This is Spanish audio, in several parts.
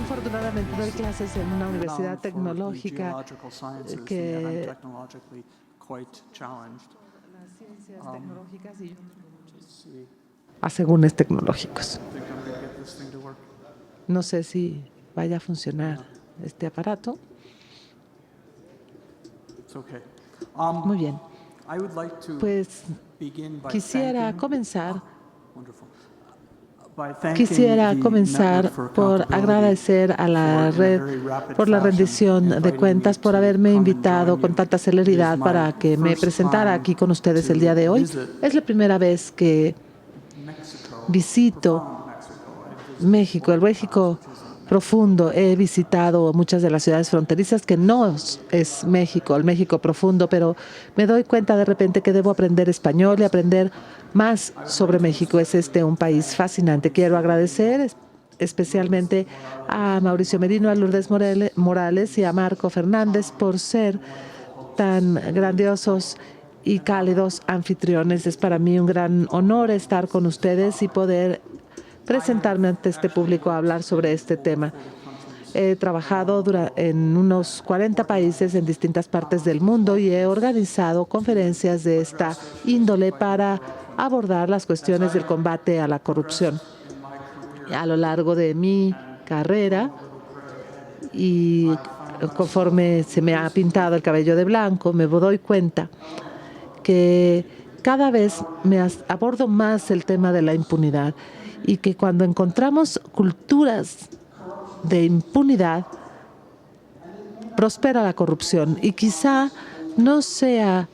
afortunadamente doy clases en una universidad tecnológica que las ciencias tecnológicas y asegúnes tecnológicos. No sé si vaya a funcionar este aparato. Muy bien. Pues quisiera comenzar por agradecer a la red por la rendición de cuentas, por haberme invitado con tanta celeridad para que me presentara aquí con ustedes el día de hoy. Es la primera vez que visito México, el México profundo. He visitado muchas de las ciudades fronterizas que no es México, el México profundo, pero me doy cuenta de repente que debo aprender español y aprender más sobre México. Es un país fascinante. Quiero agradecer especialmente a Mauricio Merino, a Lourdes Morales y a Marco Fernández por ser tan grandiosos y cálidos anfitriones. Es para mí un gran honor estar con ustedes y poder presentarme ante este público a hablar sobre este tema. He trabajado en unos 40 países en distintas partes del mundo y he organizado conferencias de esta índole para abordar las cuestiones del combate a la corrupción. A lo largo de mi carrera y conforme se me ha pintado el cabello de blanco, me doy cuenta que cada vez abordo más el tema de la impunidad y que cuando encontramos culturas de impunidad, prospera la corrupción. Y quizá no sea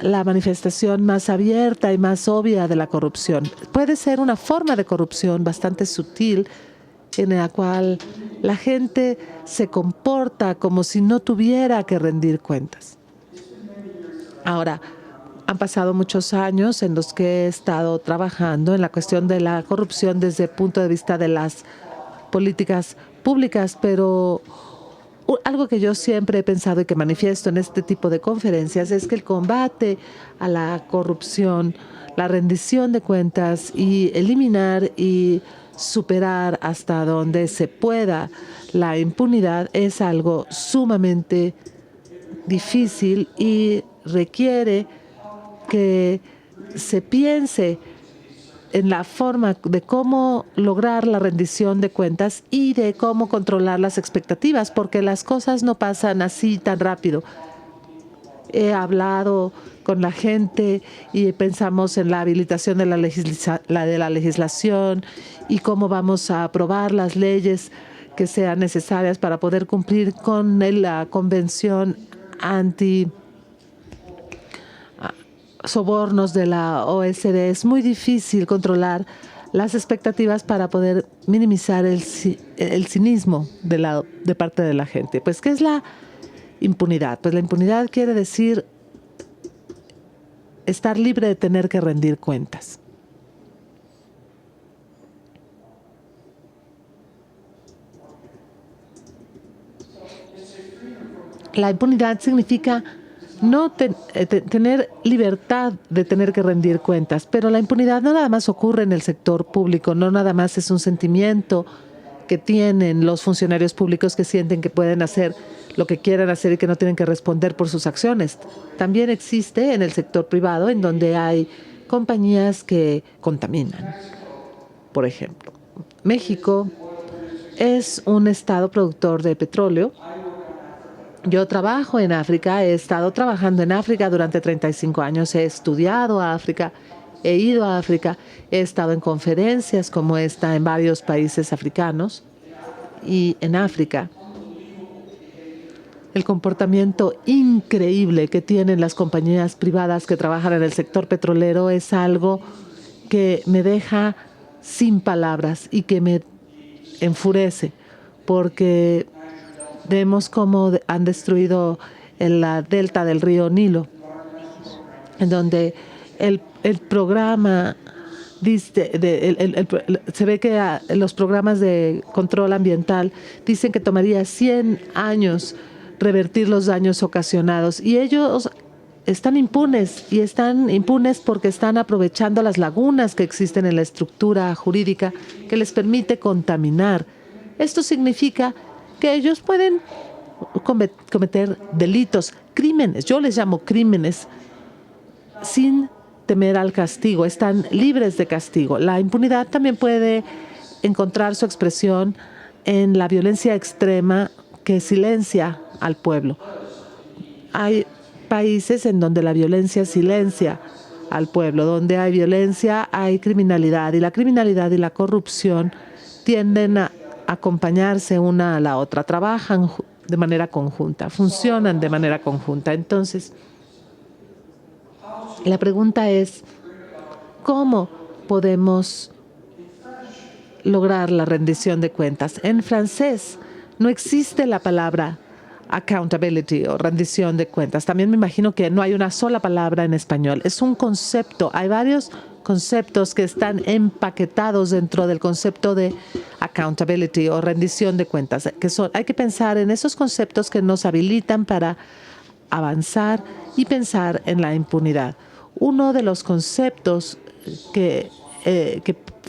la manifestación más abierta y más obvia de la corrupción. Puede ser una forma de corrupción bastante sutil en la cual la gente se comporta como si no tuviera que rendir cuentas. Ahora, han pasado muchos años en los que he estado trabajando en la cuestión de la corrupción desde el punto de vista de las políticas públicas, pero algo que yo siempre he pensado y que manifiesto en este tipo de conferencias es que el combate a la corrupción, la rendición de cuentas y eliminar y superar hasta donde se pueda la impunidad es algo sumamente difícil y requiere que se piense en la forma de cómo lograr la rendición de cuentas y de cómo controlar las expectativas, porque las cosas no pasan así tan rápido. He hablado con la gente y pensamos en la habilitación de la legislación y cómo vamos a aprobar las leyes que sean necesarias para poder cumplir con la Convención anti sobornos de la OSD. Es muy difícil controlar las expectativas para poder minimizar el cinismo de parte de la gente. Pues, ¿qué es la impunidad? Pues la impunidad quiere decir estar libre de tener que rendir cuentas. La impunidad significa no tener libertad de tener que rendir cuentas, pero la impunidad no nada más ocurre en el sector público, no nada más es un sentimiento que tienen los funcionarios públicos que sienten que pueden hacer lo que quieran hacer y que no tienen que responder por sus acciones. También existe en el sector privado, en donde hay compañías que contaminan. Por ejemplo, México es un estado productor de petróleo. Yo trabajo en África, he estado trabajando en África durante 35 años, he estudiado África, he ido a África, he estado en conferencias como esta en varios países africanos. Y en África, el comportamiento increíble que tienen las compañías privadas que trabajan en el sector petrolero es algo que me deja sin palabras y que me enfurece, porque vemos cómo han destruido la delta del río Nilo, en donde el programa se ve que los programas de control ambiental dicen que tomaría 100 años revertir los daños ocasionados, y ellos están impunes, y están impunes porque están aprovechando las lagunas que existen en la estructura jurídica que les permite contaminar Esto significa que ellos pueden cometer delitos, crímenes, yo les llamo crímenes, sin temer al castigo, están libres de castigo. La impunidad también puede encontrar su expresión en la violencia extrema que silencia al pueblo. Hay países en donde la violencia silencia al pueblo. Donde hay violencia, hay criminalidad. Y la criminalidad y la corrupción tienden a acompañarse una a la otra. Trabajan de manera conjunta, funcionan de manera conjunta. Entonces, la pregunta es, ¿cómo podemos lograr la rendición de cuentas? En francés no existe la palabra accountability o rendición de cuentas. También me imagino que no hay una sola palabra en español. Es un concepto. Hay varios conceptos que están empaquetados dentro del concepto de accountability o rendición de cuentas. Hay que pensar en esos conceptos que nos habilitan para avanzar y pensar en la impunidad. Uno de los conceptos que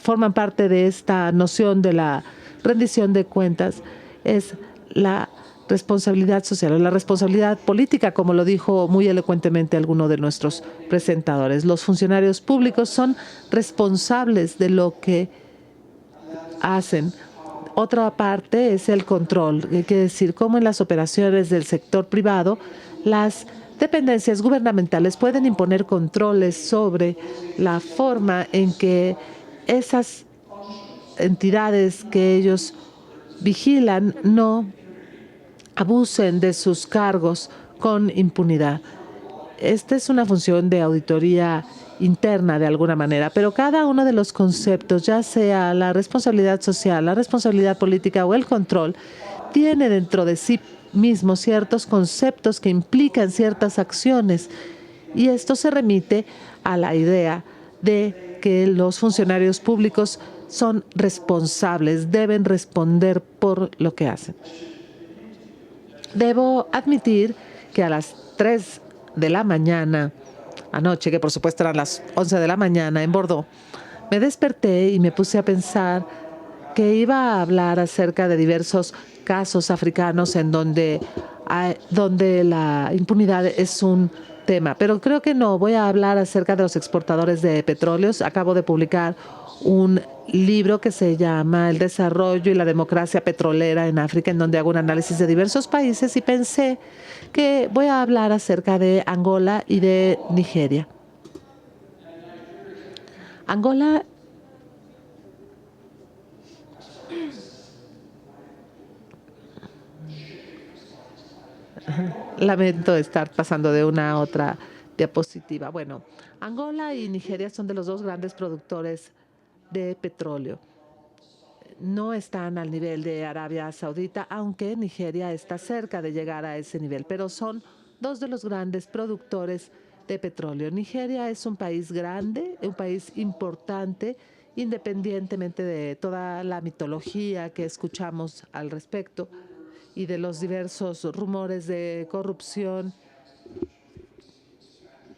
forman parte de esta noción de la rendición de cuentas es la responsabilidad social o la responsabilidad política, como lo dijo muy elocuentemente alguno de nuestros presentadores. Los funcionarios públicos son responsables de lo que hacen. Otra parte es el control, hay que decir, cómo en las operaciones del sector privado, las dependencias gubernamentales pueden imponer controles sobre la forma en que esas entidades que ellos vigilan no abusen de sus cargos con impunidad. Esta es una función de auditoría interna de alguna manera, pero cada uno de los conceptos, ya sea la responsabilidad social, la responsabilidad política o el control, tiene dentro de sí mismo ciertos conceptos que implican ciertas acciones, y esto se remite a la idea de que los funcionarios públicos son responsables, deben responder por lo que hacen. Debo admitir que a las 3 de la mañana, anoche, que por supuesto eran las 11 de la mañana en Bordeaux, me desperté y me puse a pensar que iba a hablar acerca de diversos casos africanos en donde la impunidad es un tema. Pero creo que no, voy a hablar acerca de los exportadores de petróleos. Acabo de publicar un libro que se llama El desarrollo y la democracia petrolera en África, en donde hago un análisis de diversos países, y pensé que voy a hablar acerca de Angola y de Nigeria. Angola lamento estar pasando de una a otra diapositiva. Bueno, Angola y Nigeria son de los dos grandes productores de petróleo. No están al nivel de Arabia Saudita, aunque Nigeria está cerca de llegar a ese nivel, pero son dos de los grandes productores de petróleo. Nigeria es un país grande, un país importante, independientemente de toda la mitología que escuchamos al respecto y de los diversos rumores de corrupción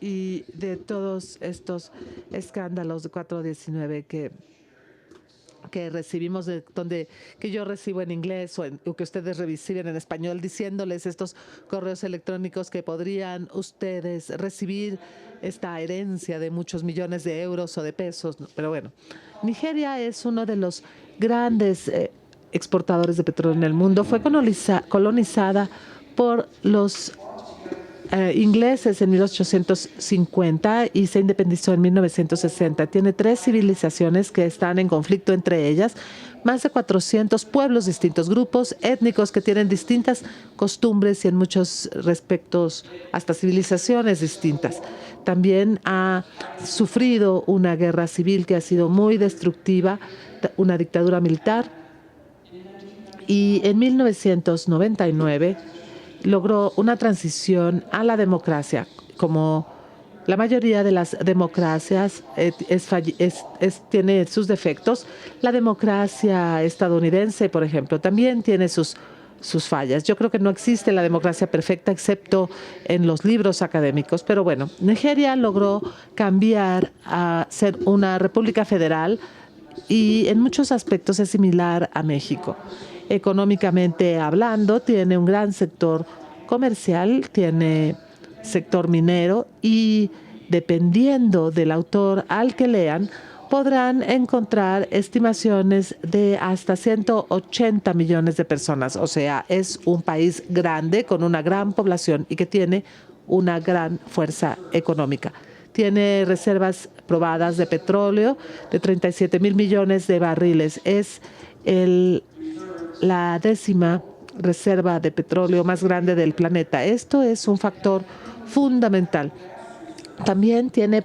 y de todos estos escándalos de 419 que recibimos, que yo recibo en inglés o que ustedes reciben en español, diciéndoles estos correos electrónicos que podrían ustedes recibir esta herencia de muchos millones de euros o de pesos. Pero bueno, Nigeria es uno de los grandes exportadores de petróleo en el mundo. Fue colonizada por los ingleses en 1850 y se independizó en 1960. Tiene 3 civilizaciones que están en conflicto entre ellas, más de 400 pueblos, distintos grupos étnicos que tienen distintas costumbres y en muchos respectos hasta civilizaciones distintas. También ha sufrido una guerra civil que ha sido muy destructiva, una dictadura militar, y en 1999 logró una transición a la democracia. Como la mayoría de las democracias tiene sus defectos, la democracia estadounidense, por ejemplo, también tiene sus fallas. Yo creo que no existe la democracia perfecta excepto en los libros académicos. Pero bueno, Nigeria logró cambiar a ser una república federal y en muchos aspectos es similar a México. Económicamente hablando, tiene un gran sector comercial, tiene sector minero y dependiendo del autor al que lean, podrán encontrar estimaciones de hasta 180 millones de personas. O sea, es un país grande con una gran población y que tiene una gran fuerza económica. Tiene reservas probadas de petróleo de 37,000 millones de barriles. Es la 10ª reserva de petróleo más grande del planeta. Esto es un factor fundamental. También tiene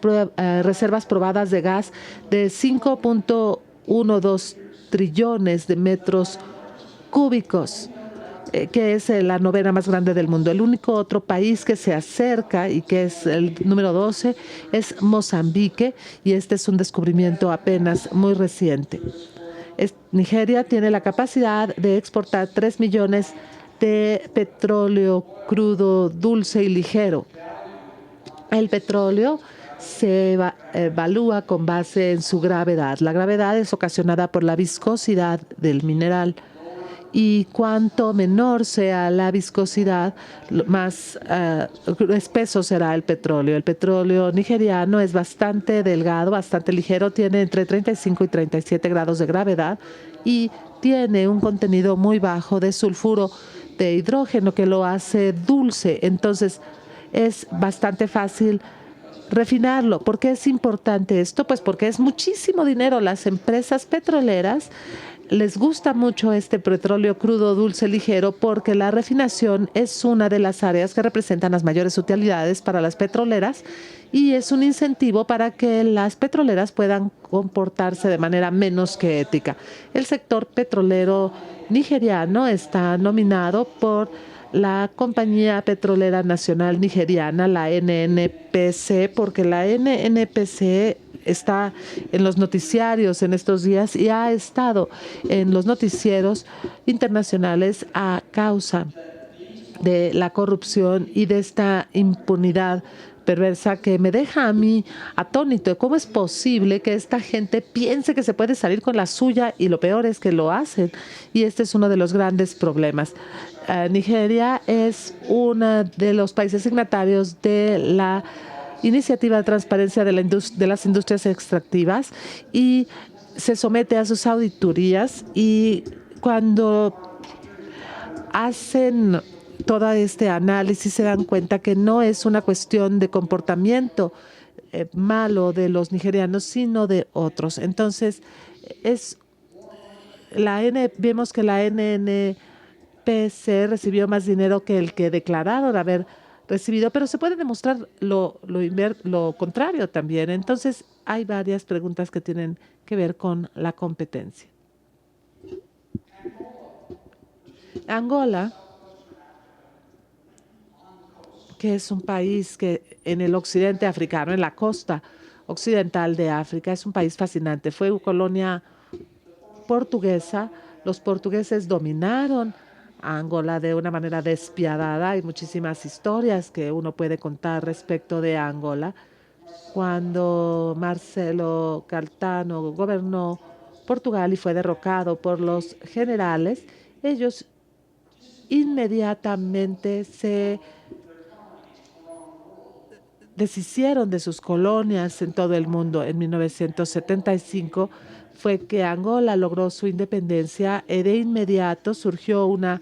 reservas probadas de gas de 5.12 trillones de metros cúbicos, que es la 9ª más grande del mundo. El único otro país que se acerca y que es el número 12 es Mozambique, y este es un descubrimiento apenas muy reciente. Nigeria tiene la capacidad de exportar 3 millones de petróleo crudo, dulce y ligero. El petróleo se evalúa con base en su gravedad. La gravedad es ocasionada por la viscosidad del mineral. Y cuanto menor sea la viscosidad, más espeso será el petróleo. El petróleo nigeriano es bastante delgado, bastante ligero, tiene entre 35 y 37 grados de gravedad y tiene un contenido muy bajo de sulfuro de hidrógeno que lo hace dulce. Entonces, es bastante fácil refinarlo. ¿Por qué es importante esto? Pues porque es muchísimo dinero. Las empresas petroleras les gusta mucho este petróleo crudo, dulce, ligero, porque la refinación es una de las áreas que representan las mayores utilidades para las petroleras y es un incentivo para que las petroleras puedan comportarse de manera menos que ética. El sector petrolero nigeriano está nominado por la Compañía Petrolera Nacional Nigeriana, la NNPC, porque la NNPC está en los noticiarios en estos días y ha estado en los noticieros internacionales a causa de la corrupción y de esta impunidad perversa que me deja a mí atónito. ¿Cómo es posible que esta gente piense que se puede salir con la suya? Y lo peor es que lo hacen. Y este es uno de los grandes problemas. Nigeria es uno de los países signatarios de la Iniciativa de Transparencia de las Industrias Extractivas y se somete a sus auditorías, y cuando hacen todo este análisis se dan cuenta que no es una cuestión de comportamiento malo de los nigerianos, sino de otros. Entonces, vemos que la NNPC recibió más dinero que el que declararon haber recibido, pero se puede demostrar lo contrario también. Entonces, hay varias preguntas que tienen que ver con la competencia. Angola, que es un país que en el occidente africano, en la costa occidental de África, es un país fascinante. Fue colonia portuguesa. Los portugueses dominaron a Angola de una manera despiadada. Hay muchísimas historias que uno puede contar respecto de Angola. Cuando Marcelo Caetano gobernó Portugal y fue derrocado por los generales, ellos inmediatamente se deshicieron de sus colonias en todo el mundo. En 1975 fue que Angola logró su independencia y de inmediato surgió una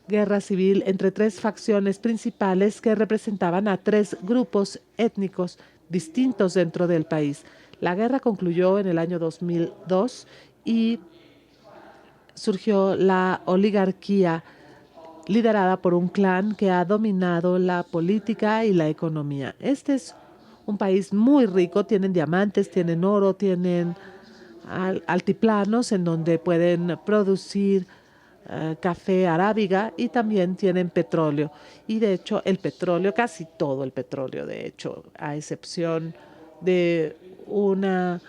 guerra civil entre 3 facciones principales que representaban a 3 grupos étnicos distintos dentro del país. La guerra concluyó en el año 2002 y surgió la oligarquía liderada por un clan que ha dominado la política y la economía. Este es un país muy rico, tienen diamantes, tienen oro, tienen altiplanos en donde pueden producir café arábiga y también tienen petróleo. Y de hecho el petróleo, casi todo el petróleo, de hecho, a excepción de una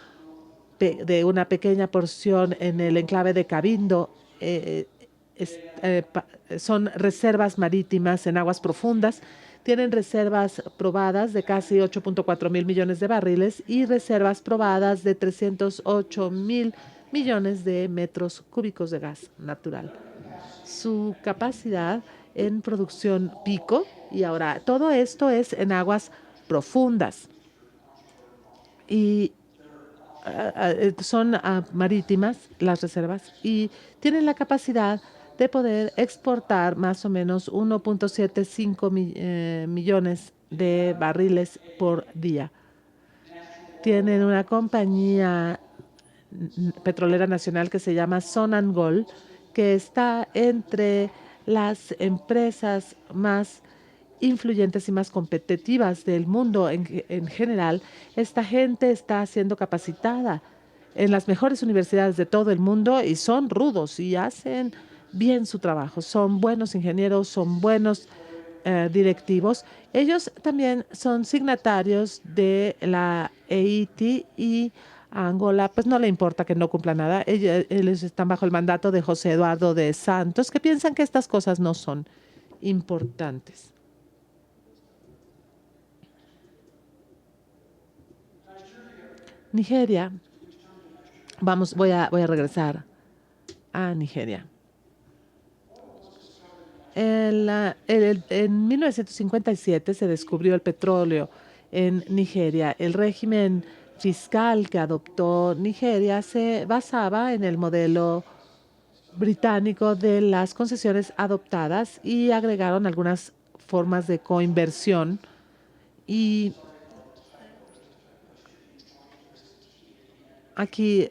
pequeña porción en el enclave de Cabindo, son reservas marítimas en aguas profundas. Tienen reservas probadas de casi 8.4 mil millones de barriles y reservas probadas de 308 mil millones de metros cúbicos de gas natural. Su capacidad en producción pico, y ahora todo esto es en aguas profundas y son marítimas las reservas y tienen la capacidad de poder exportar más o menos 1.75 millones de barriles por día. Tienen una compañía petrolera nacional que se llama Sonangol, que está entre las empresas más influyentes y más competitivas del mundo en general. Esta gente está siendo capacitada en las mejores universidades de todo el mundo y son rudos y hacen bien su trabajo. Son buenos ingenieros, son buenos directivos. Ellos también son signatarios de la EIT y a Angola pues no le importa que no cumpla nada. Ellos están bajo el mandato de José Eduardo de Santos, que piensan que estas cosas no son importantes. Nigeria. Voy a regresar a Nigeria. En 1957 se descubrió el petróleo en Nigeria. El régimen fiscal que adoptó Nigeria se basaba en el modelo británico de las concesiones adoptadas y agregaron algunas formas de coinversión. Y aquí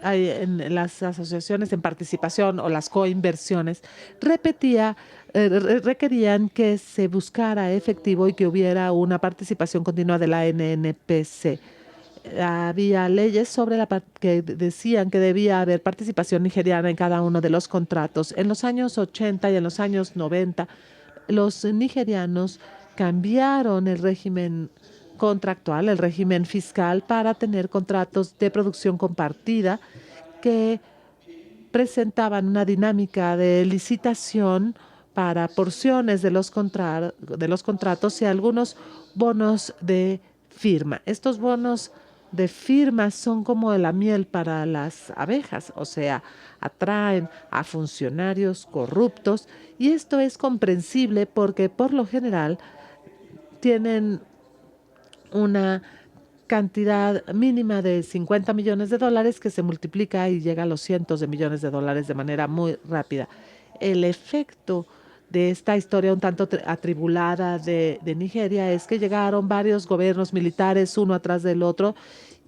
hay en las asociaciones en participación o las coinversiones, requerían que se buscara efectivo y que hubiera una participación continua de la NNPC. Había leyes que decían que debía haber participación nigeriana en cada uno de los contratos. En los años 80 y en los años 90, los nigerianos cambiaron el régimen contractual, el régimen fiscal, para tener contratos de producción compartida que presentaban una dinámica de licitación para porciones de los contratos y algunos bonos de firma. Estos bonos de firma son como la miel para las abejas, o sea, atraen a funcionarios corruptos y esto es comprensible porque por lo general tienen una cantidad mínima de 50 millones de dólares que se multiplica y llega a los cientos de millones de dólares de manera muy rápida. El efecto de esta historia un tanto atribulada de Nigeria es que llegaron varios gobiernos militares uno atrás del otro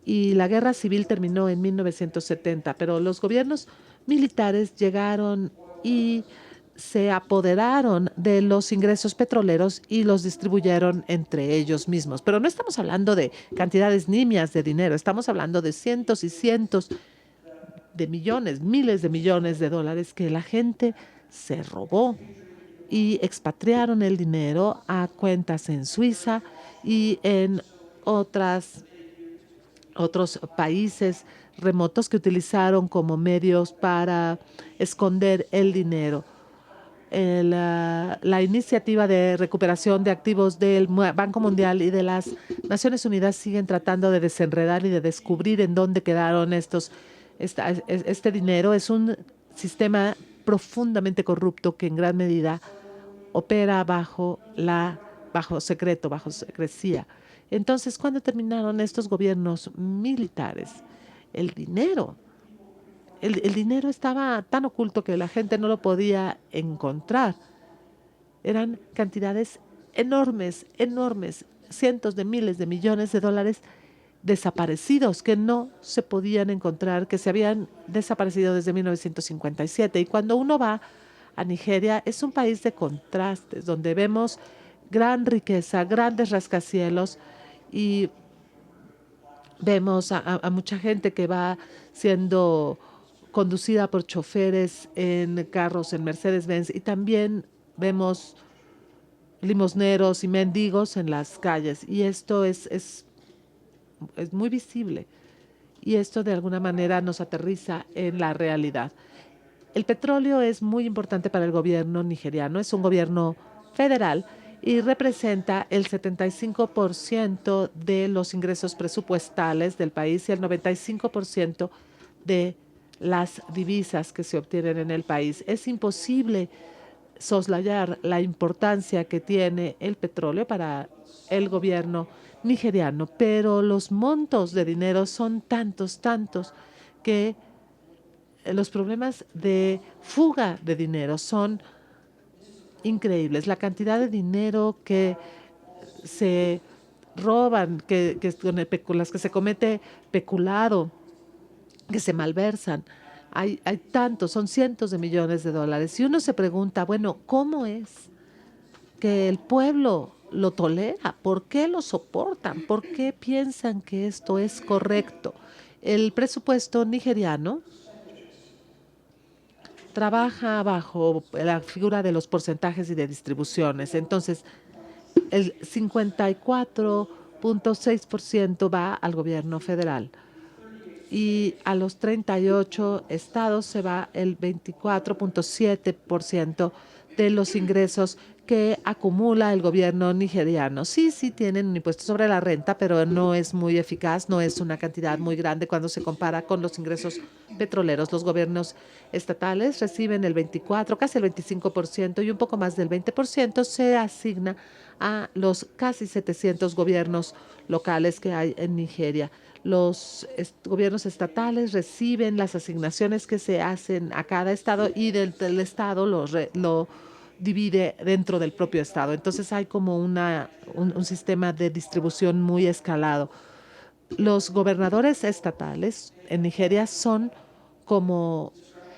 y la guerra civil terminó en 1970, pero los gobiernos militares llegaron y se apoderaron de los ingresos petroleros y los distribuyeron entre ellos mismos. Pero no estamos hablando de cantidades nimias de dinero, estamos hablando de cientos y cientos de millones, miles de millones de dólares que la gente se robó y expatriaron el dinero a cuentas en Suiza y en otros países remotos que utilizaron como medios para esconder el dinero. La iniciativa de recuperación de activos del Banco Mundial y de las Naciones Unidas siguen tratando de desenredar y de descubrir en dónde quedaron este dinero. Es un sistema profundamente corrupto que en gran medida opera bajo secreto, bajo secrecía. Entonces, ¿cuándo terminaron estos gobiernos militares? El dinero estaba tan oculto que la gente no lo podía encontrar. Eran cantidades enormes, enormes, cientos de miles de millones de dólares desaparecidos que no se podían encontrar, que se habían desaparecido desde 1957. Y cuando uno va a Nigeria, es un país de contrastes, donde vemos gran riqueza, grandes rascacielos y vemos a mucha gente que va siendo conducida por choferes en carros, en Mercedes-Benz, y también vemos limosneros y mendigos en las calles. Y esto es muy visible. Y esto de alguna manera nos aterriza en la realidad. El petróleo es muy importante para el gobierno nigeriano. Es un gobierno federal y representa el 75% de los ingresos presupuestales del país y el 95% de las divisas que se obtienen en el país. Es imposible soslayar la importancia que tiene el petróleo para el gobierno nigeriano, pero los montos de dinero son tantos, que los problemas de fuga de dinero son increíbles. La cantidad de dinero que se roban, con las que se comete peculado, que se malversan. Hay tantos, son cientos de millones de dólares. Y uno se pregunta, bueno, ¿cómo es que el pueblo lo tolera? ¿Por qué lo soportan? ¿Por qué piensan que esto es correcto? El presupuesto nigeriano trabaja bajo la figura de los porcentajes y de distribuciones. Entonces, el 54.6% va al gobierno federal y a los 38 estados se va el 24.7% de los ingresos que acumula el gobierno nigeriano. Sí, tienen un impuesto sobre la renta, pero no es muy eficaz, no es una cantidad muy grande cuando se compara con los ingresos petroleros. Los gobiernos estatales reciben el 24, casi el 25%, y un poco más del 20% se asigna a los casi 700 gobiernos locales que hay en Nigeria. Los gobiernos estatales reciben las asignaciones que se hacen a cada estado y del estado lo divide dentro del propio estado. Entonces hay como un sistema de distribución muy escalado. Los gobernadores estatales en Nigeria son como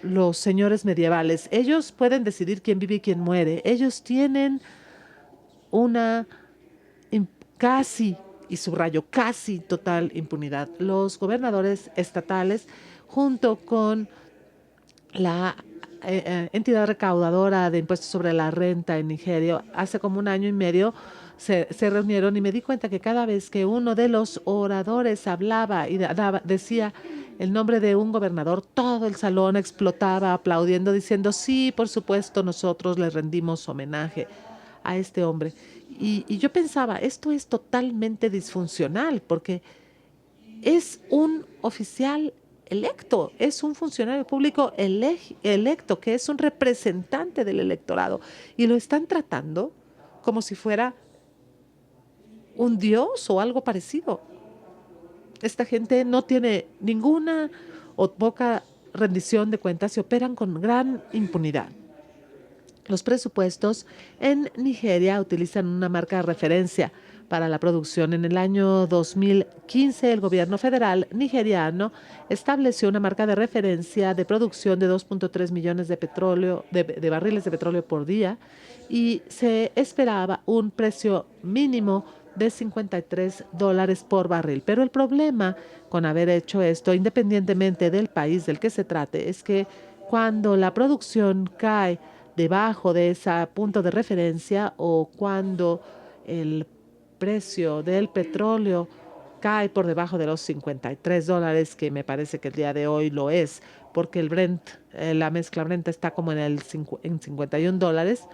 los señores medievales. Ellos pueden decidir quién vive y quién muere. Ellos tienen una casi, y subrayo, casi total impunidad. Los gobernadores estatales, junto con la entidad recaudadora de impuestos sobre la renta en Nigeria, hace como un año y medio se reunieron y me di cuenta que cada vez que uno de los oradores hablaba y decía el nombre de un gobernador, todo el salón explotaba aplaudiendo, diciendo, sí, por supuesto, nosotros le rendimos homenaje a este hombre. Y yo pensaba, esto es totalmente disfuncional porque es un oficial electo, es un funcionario público electo, que es un representante del electorado. Y lo están tratando como si fuera un dios o algo parecido. Esta gente no tiene ninguna o poca rendición de cuentas y operan con gran impunidad. Los presupuestos en Nigeria utilizan una marca de referencia para la producción. En el año 2015, el gobierno federal nigeriano estableció una marca de referencia de producción de 2.3 millones de barriles de petróleo por día y se esperaba un precio mínimo de $53 por barril. Pero el problema con haber hecho esto, independientemente del país del que se trate, es que cuando la producción cae debajo de ese punto de referencia o cuando el precio del petróleo cae por debajo de los $53, que me parece que el día de hoy lo es, porque el Brent, la mezcla Brent está como en $51.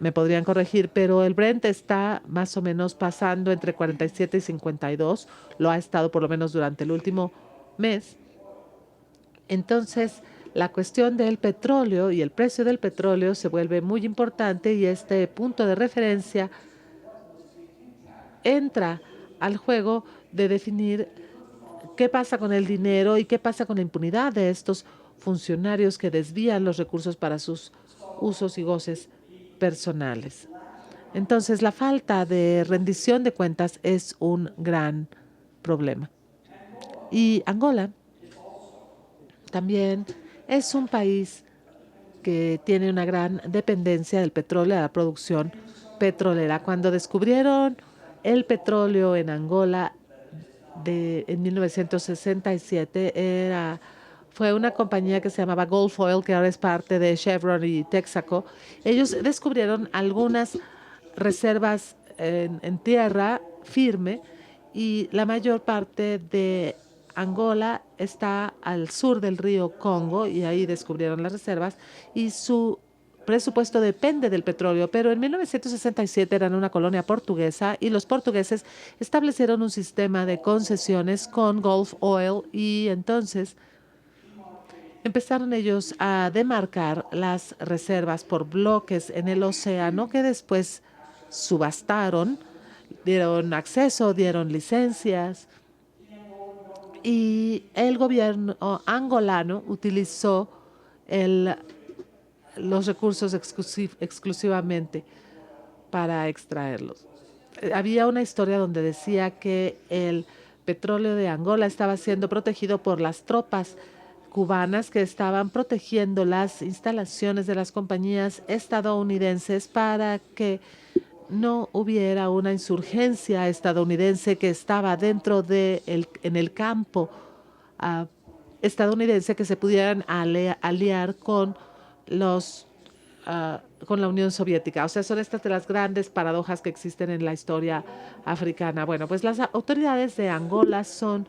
Me podrían corregir, pero el Brent está más o menos pasando entre 47 y 52. Lo ha estado por lo menos durante el último mes. Entonces, la cuestión del petróleo y el precio del petróleo se vuelve muy importante y este punto de referencia entra al juego de definir qué pasa con el dinero y qué pasa con la impunidad de estos funcionarios que desvían los recursos para sus usos y goces personales. Entonces, la falta de rendición de cuentas es un gran problema. Y Angola también es un país que tiene una gran dependencia del petróleo, de la producción petrolera. Cuando descubrieron el petróleo en Angola en 1967, fue una compañía que se llamaba Gulf Oil, que ahora es parte de Chevron y Texaco. Ellos descubrieron algunas reservas en tierra firme y la mayor parte de Angola está al sur del río Congo y ahí descubrieron las reservas y su presupuesto depende del petróleo, pero en 1967 eran una colonia portuguesa y los portugueses establecieron un sistema de concesiones con Gulf Oil y entonces empezaron ellos a demarcar las reservas por bloques en el océano que después subastaron, dieron acceso, dieron licencias y el gobierno angolano utilizó los recursos exclusivamente para extraerlos. Había una historia donde decía que el petróleo de Angola estaba siendo protegido por las tropas cubanas que estaban protegiendo las instalaciones de las compañías estadounidenses para que no hubiera una insurgencia estadounidense que estaba en el campo estadounidense, que se pudieran aliar con con la Unión Soviética. O sea, son estas de las grandes paradojas que existen en la historia africana. Bueno, pues las autoridades de Angola son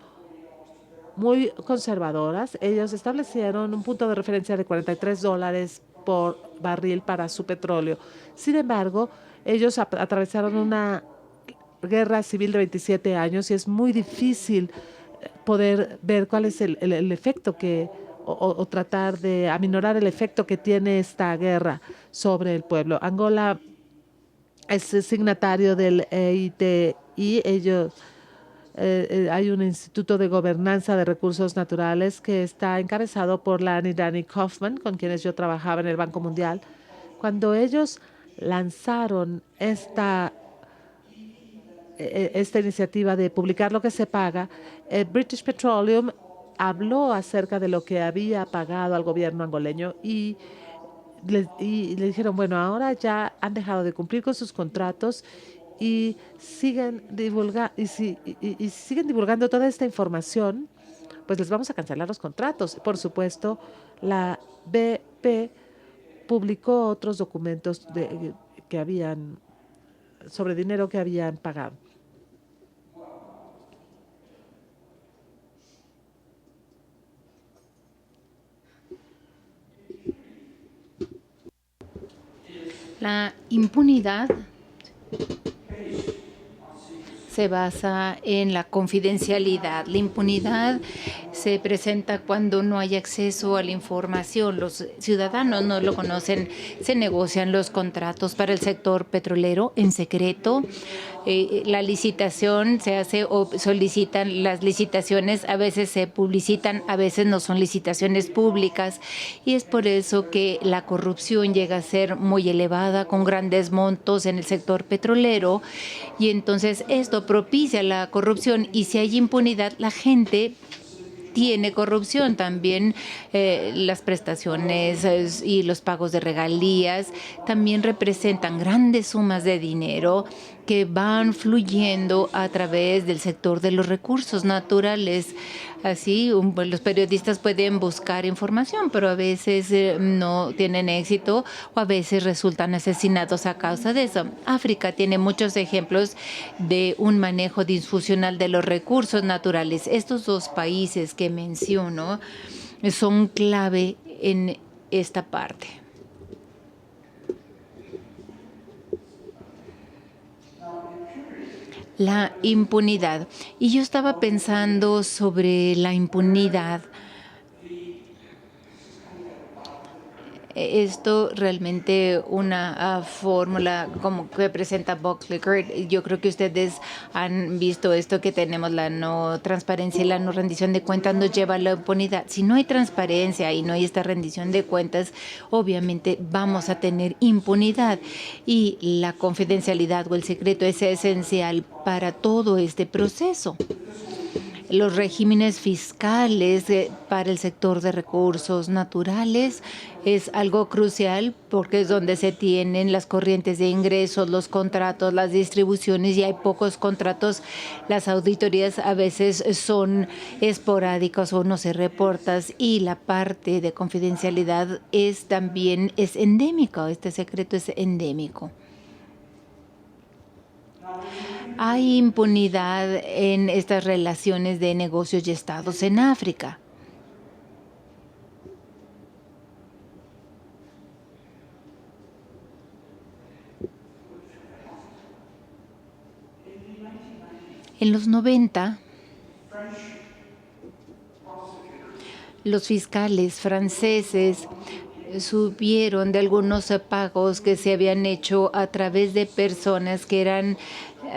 muy conservadoras. Ellos establecieron un punto de referencia de $43 por barril para su petróleo. Sin embargo, ellos atravesaron una guerra civil de 27 años y es muy difícil poder ver cuál es el efecto o tratar de aminorar el efecto que tiene esta guerra sobre el pueblo. Angola es signatario del EIT y ellos hay un instituto de gobernanza de recursos naturales que está encabezado por la Danny Kaufman, con quienes yo trabajaba en el Banco Mundial. Cuando ellos lanzaron esta iniciativa de publicar lo que se paga, British Petroleum habló acerca de lo que había pagado al gobierno angoleño y le dijeron, bueno, ahora ya han dejado de cumplir con sus contratos y siguen siguen divulgando toda esta información, pues les vamos a cancelar los contratos. Por supuesto, la BP publicó otros documentos que habían sobre dinero que habían pagado. La impunidad se basa en la confidencialidad. La impunidad se presenta cuando no hay acceso a la información. Los ciudadanos no lo conocen. Se negocian los contratos para el sector petrolero en secreto. La licitación se hace o solicitan las licitaciones, a veces se publicitan, a veces no son licitaciones públicas, y es por eso que la corrupción llega a ser muy elevada, con grandes montos en el sector petrolero, y entonces esto propicia la corrupción, y si hay impunidad, la gente tiene corrupción. También las prestaciones y los pagos de regalías también representan grandes sumas de dinero que van fluyendo a través del sector de los recursos naturales. Así, los periodistas pueden buscar información, pero a veces no tienen éxito o a veces resultan asesinados a causa de eso. África tiene muchos ejemplos de un manejo disfuncional de los recursos naturales. Estos dos países que menciono son clave en esta parte. La impunidad. Y yo estaba pensando sobre la impunidad. Esto realmente una fórmula como que presenta Buckler. Yo creo que ustedes han visto esto, que tenemos la no transparencia y la no rendición de cuentas nos lleva a la impunidad. Si no hay transparencia y no hay esta rendición de cuentas, obviamente vamos a tener impunidad, y la confidencialidad o el secreto es esencial para todo este proceso. Los regímenes fiscales para el sector de recursos naturales es algo crucial, porque es donde se tienen las corrientes de ingresos, los contratos, las distribuciones, y hay pocos contratos. Las auditorías a veces son esporádicas o no se reportan, y la parte de confidencialidad también es endémica. Este secreto es endémico. Hay impunidad en estas relaciones de negocios y estados en África. En los 90, los fiscales franceses supieron de algunos pagos que se habían hecho a través de personas que eran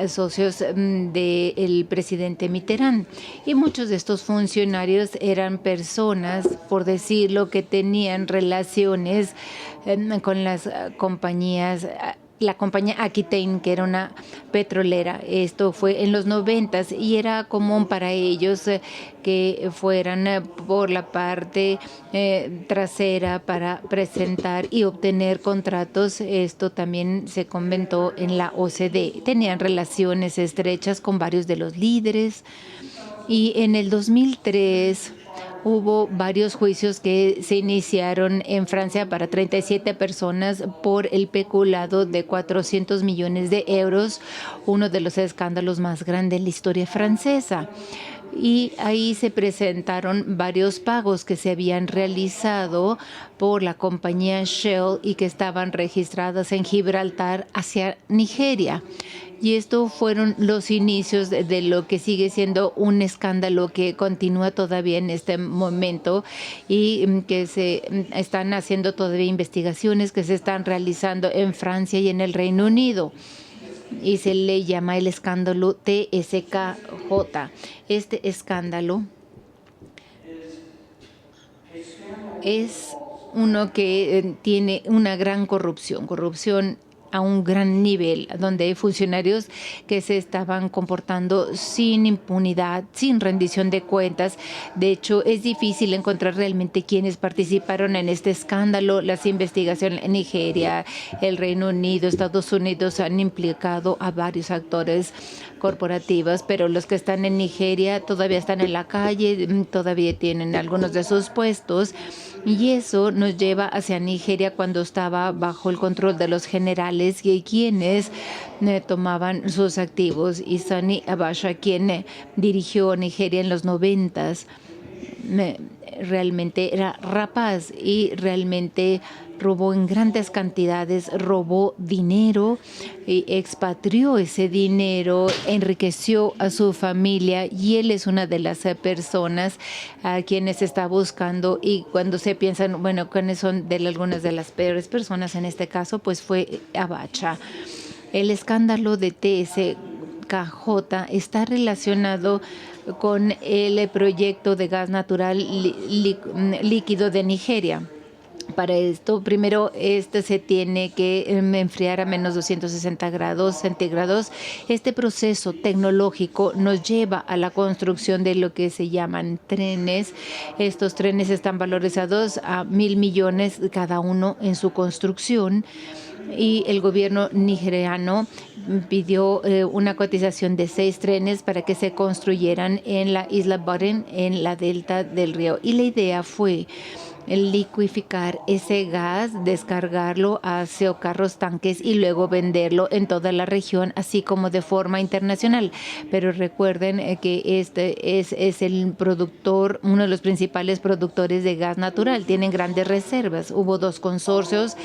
socios del presidente Mitterrand. Y muchos de estos funcionarios eran personas, por decirlo, que tenían relaciones con las compañías, la compañía Aquitaine, que era una petrolera. Esto fue en los 90 y era común para ellos que fueran por la parte trasera para presentar y obtener contratos. Esto también se comentó en la OCDE. Tenían relaciones estrechas con varios de los líderes y en el 2003 hubo varios juicios que se iniciaron en Francia para 37 personas por el peculado de 400 millones de euros, uno de los escándalos más grandes en la historia francesa. Y ahí se presentaron varios pagos que se habían realizado por la compañía Shell y que estaban registradas en Gibraltar hacia Nigeria. Y estos fueron los inicios de lo que sigue siendo un escándalo que continúa todavía en este momento y que se están haciendo todavía investigaciones que se están realizando en Francia y en el Reino Unido. Y se le llama el escándalo TSKJ. Este escándalo es uno que tiene una gran corrupción a un gran nivel, donde hay funcionarios que se estaban comportando sin impunidad, sin rendición de cuentas. De hecho, es difícil encontrar realmente quienes participaron en este escándalo. Las investigaciones en Nigeria, el Reino Unido, Estados Unidos han implicado a varios actores corporativos, pero los que están en Nigeria todavía están en la calle, todavía tienen algunos de sus puestos. Y eso nos lleva hacia Nigeria cuando estaba bajo el control de los generales y quienes tomaban sus activos. Y Sani Abacha, quien dirigió Nigeria en los 90s, realmente era rapaz y realmente robó en grandes cantidades, robó dinero y expatrió ese dinero, enriqueció a su familia y él es una de las personas a quienes está buscando. Y cuando se piensan, bueno, ¿quiénes son algunas de las peores personas en este caso? Pues fue Abacha. El escándalo de TSKJ está relacionado con el proyecto de gas natural líquido de Nigeria. Para esto, primero, se tiene que enfriar a menos 260 grados centígrados. Este proceso tecnológico nos lleva a la construcción de lo que se llaman trenes. Estos trenes están valorizados a 1.000 millones cada uno en su construcción. Y el gobierno nigeriano pidió una cotización de 6 trenes para que se construyeran en la isla Boden, en la delta del río. Y la idea fue liquificar ese gas, descargarlo hacia carros tanques y luego venderlo en toda la región, así como de forma internacional. Pero recuerden que este es el productor, uno de los principales productores de gas natural. Tienen grandes reservas. Hubo 2 consorcios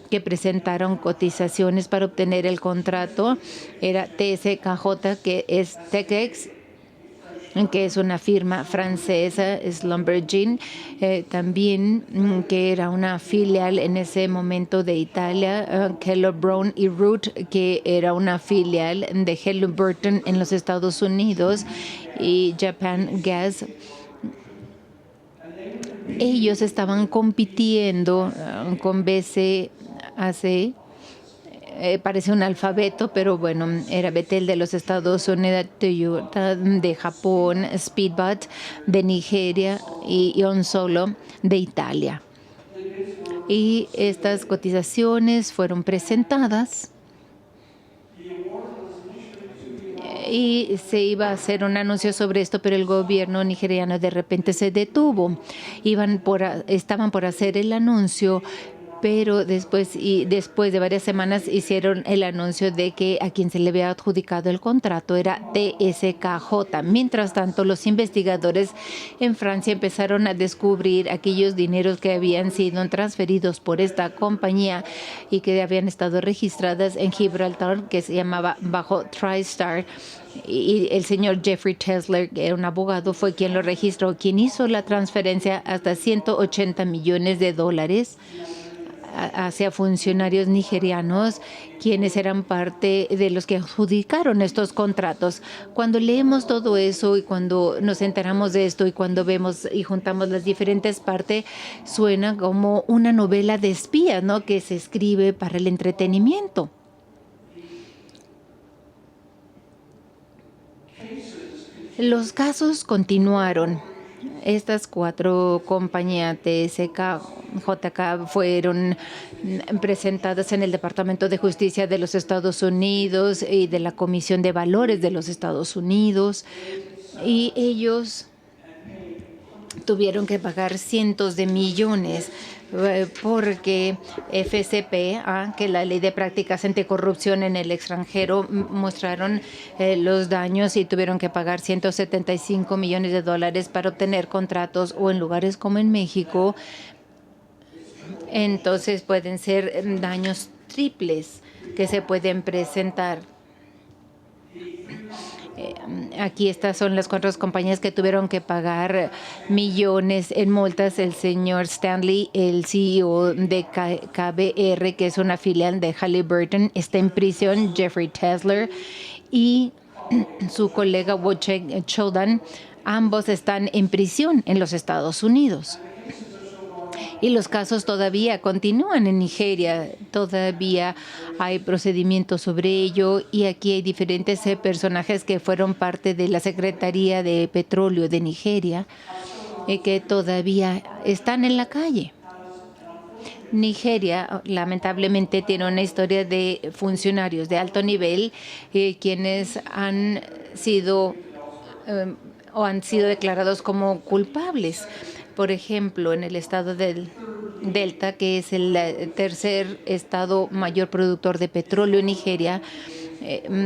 que presentaron cotizaciones para obtener el contrato. Era TSKJ, que es Tekex, que es una firma francesa, Schlumberger, también que era una filial en ese momento de Italia, Keller Brown y Root, que era una filial de Halliburton en los Estados Unidos, y Japan Gas. Ellos estaban compitiendo con BCAC. Parece un alfabeto, pero bueno, era Betel de los Estados Unidos, Toyota de Japón, Speedbot de Nigeria y Onsolo de Italia. Y estas cotizaciones fueron presentadas y se iba a hacer un anuncio sobre esto, pero el gobierno nigeriano de repente se detuvo. Estaban por hacer el anuncio, pero después de varias semanas hicieron el anuncio de que a quien se le había adjudicado el contrato era TSKJ. Mientras tanto, los investigadores en Francia empezaron a descubrir aquellos dineros que habían sido transferidos por esta compañía y que habían estado registradas en Gibraltar, que se llamaba bajo TriStar. Y el señor Jeffrey Tesler, que era un abogado, fue quien lo registró, quien hizo la transferencia hasta $180 millones hacia funcionarios nigerianos, quienes eran parte de los que adjudicaron estos contratos. Cuando leemos todo eso y cuando nos enteramos de esto y cuando vemos y juntamos las diferentes partes, suena como una novela de espías, ¿no?, que se escribe para el entretenimiento. Los casos continuaron. Estas 4 compañías TSK, JK fueron presentadas en el Departamento de Justicia de los Estados Unidos y de la Comisión de Valores de los Estados Unidos, y ellos tuvieron que pagar cientos de millones porque FCP, que la Ley de Prácticas Anticorrupción en el extranjero, mostraron los daños y tuvieron que pagar $175 millones para obtener contratos, o en lugares como en México, entonces pueden ser daños triples que se pueden presentar. Aquí estas son las 4 compañías que tuvieron que pagar millones en multas. El señor Stanley, el CEO de KBR, que es una filial de Halliburton, está en prisión. Jeffrey Tesler y su colega Wojciech Chodan, ambos están en prisión en los Estados Unidos. Y los casos todavía continúan en Nigeria, todavía hay procedimientos sobre ello, y aquí hay diferentes personajes que fueron parte de la Secretaría de Petróleo de Nigeria que todavía están en la calle. Nigeria, lamentablemente, tiene una historia de funcionarios de alto nivel quienes han sido declarados como culpables. Por ejemplo, en el estado del Delta, que es el tercer estado mayor productor de petróleo en Nigeria,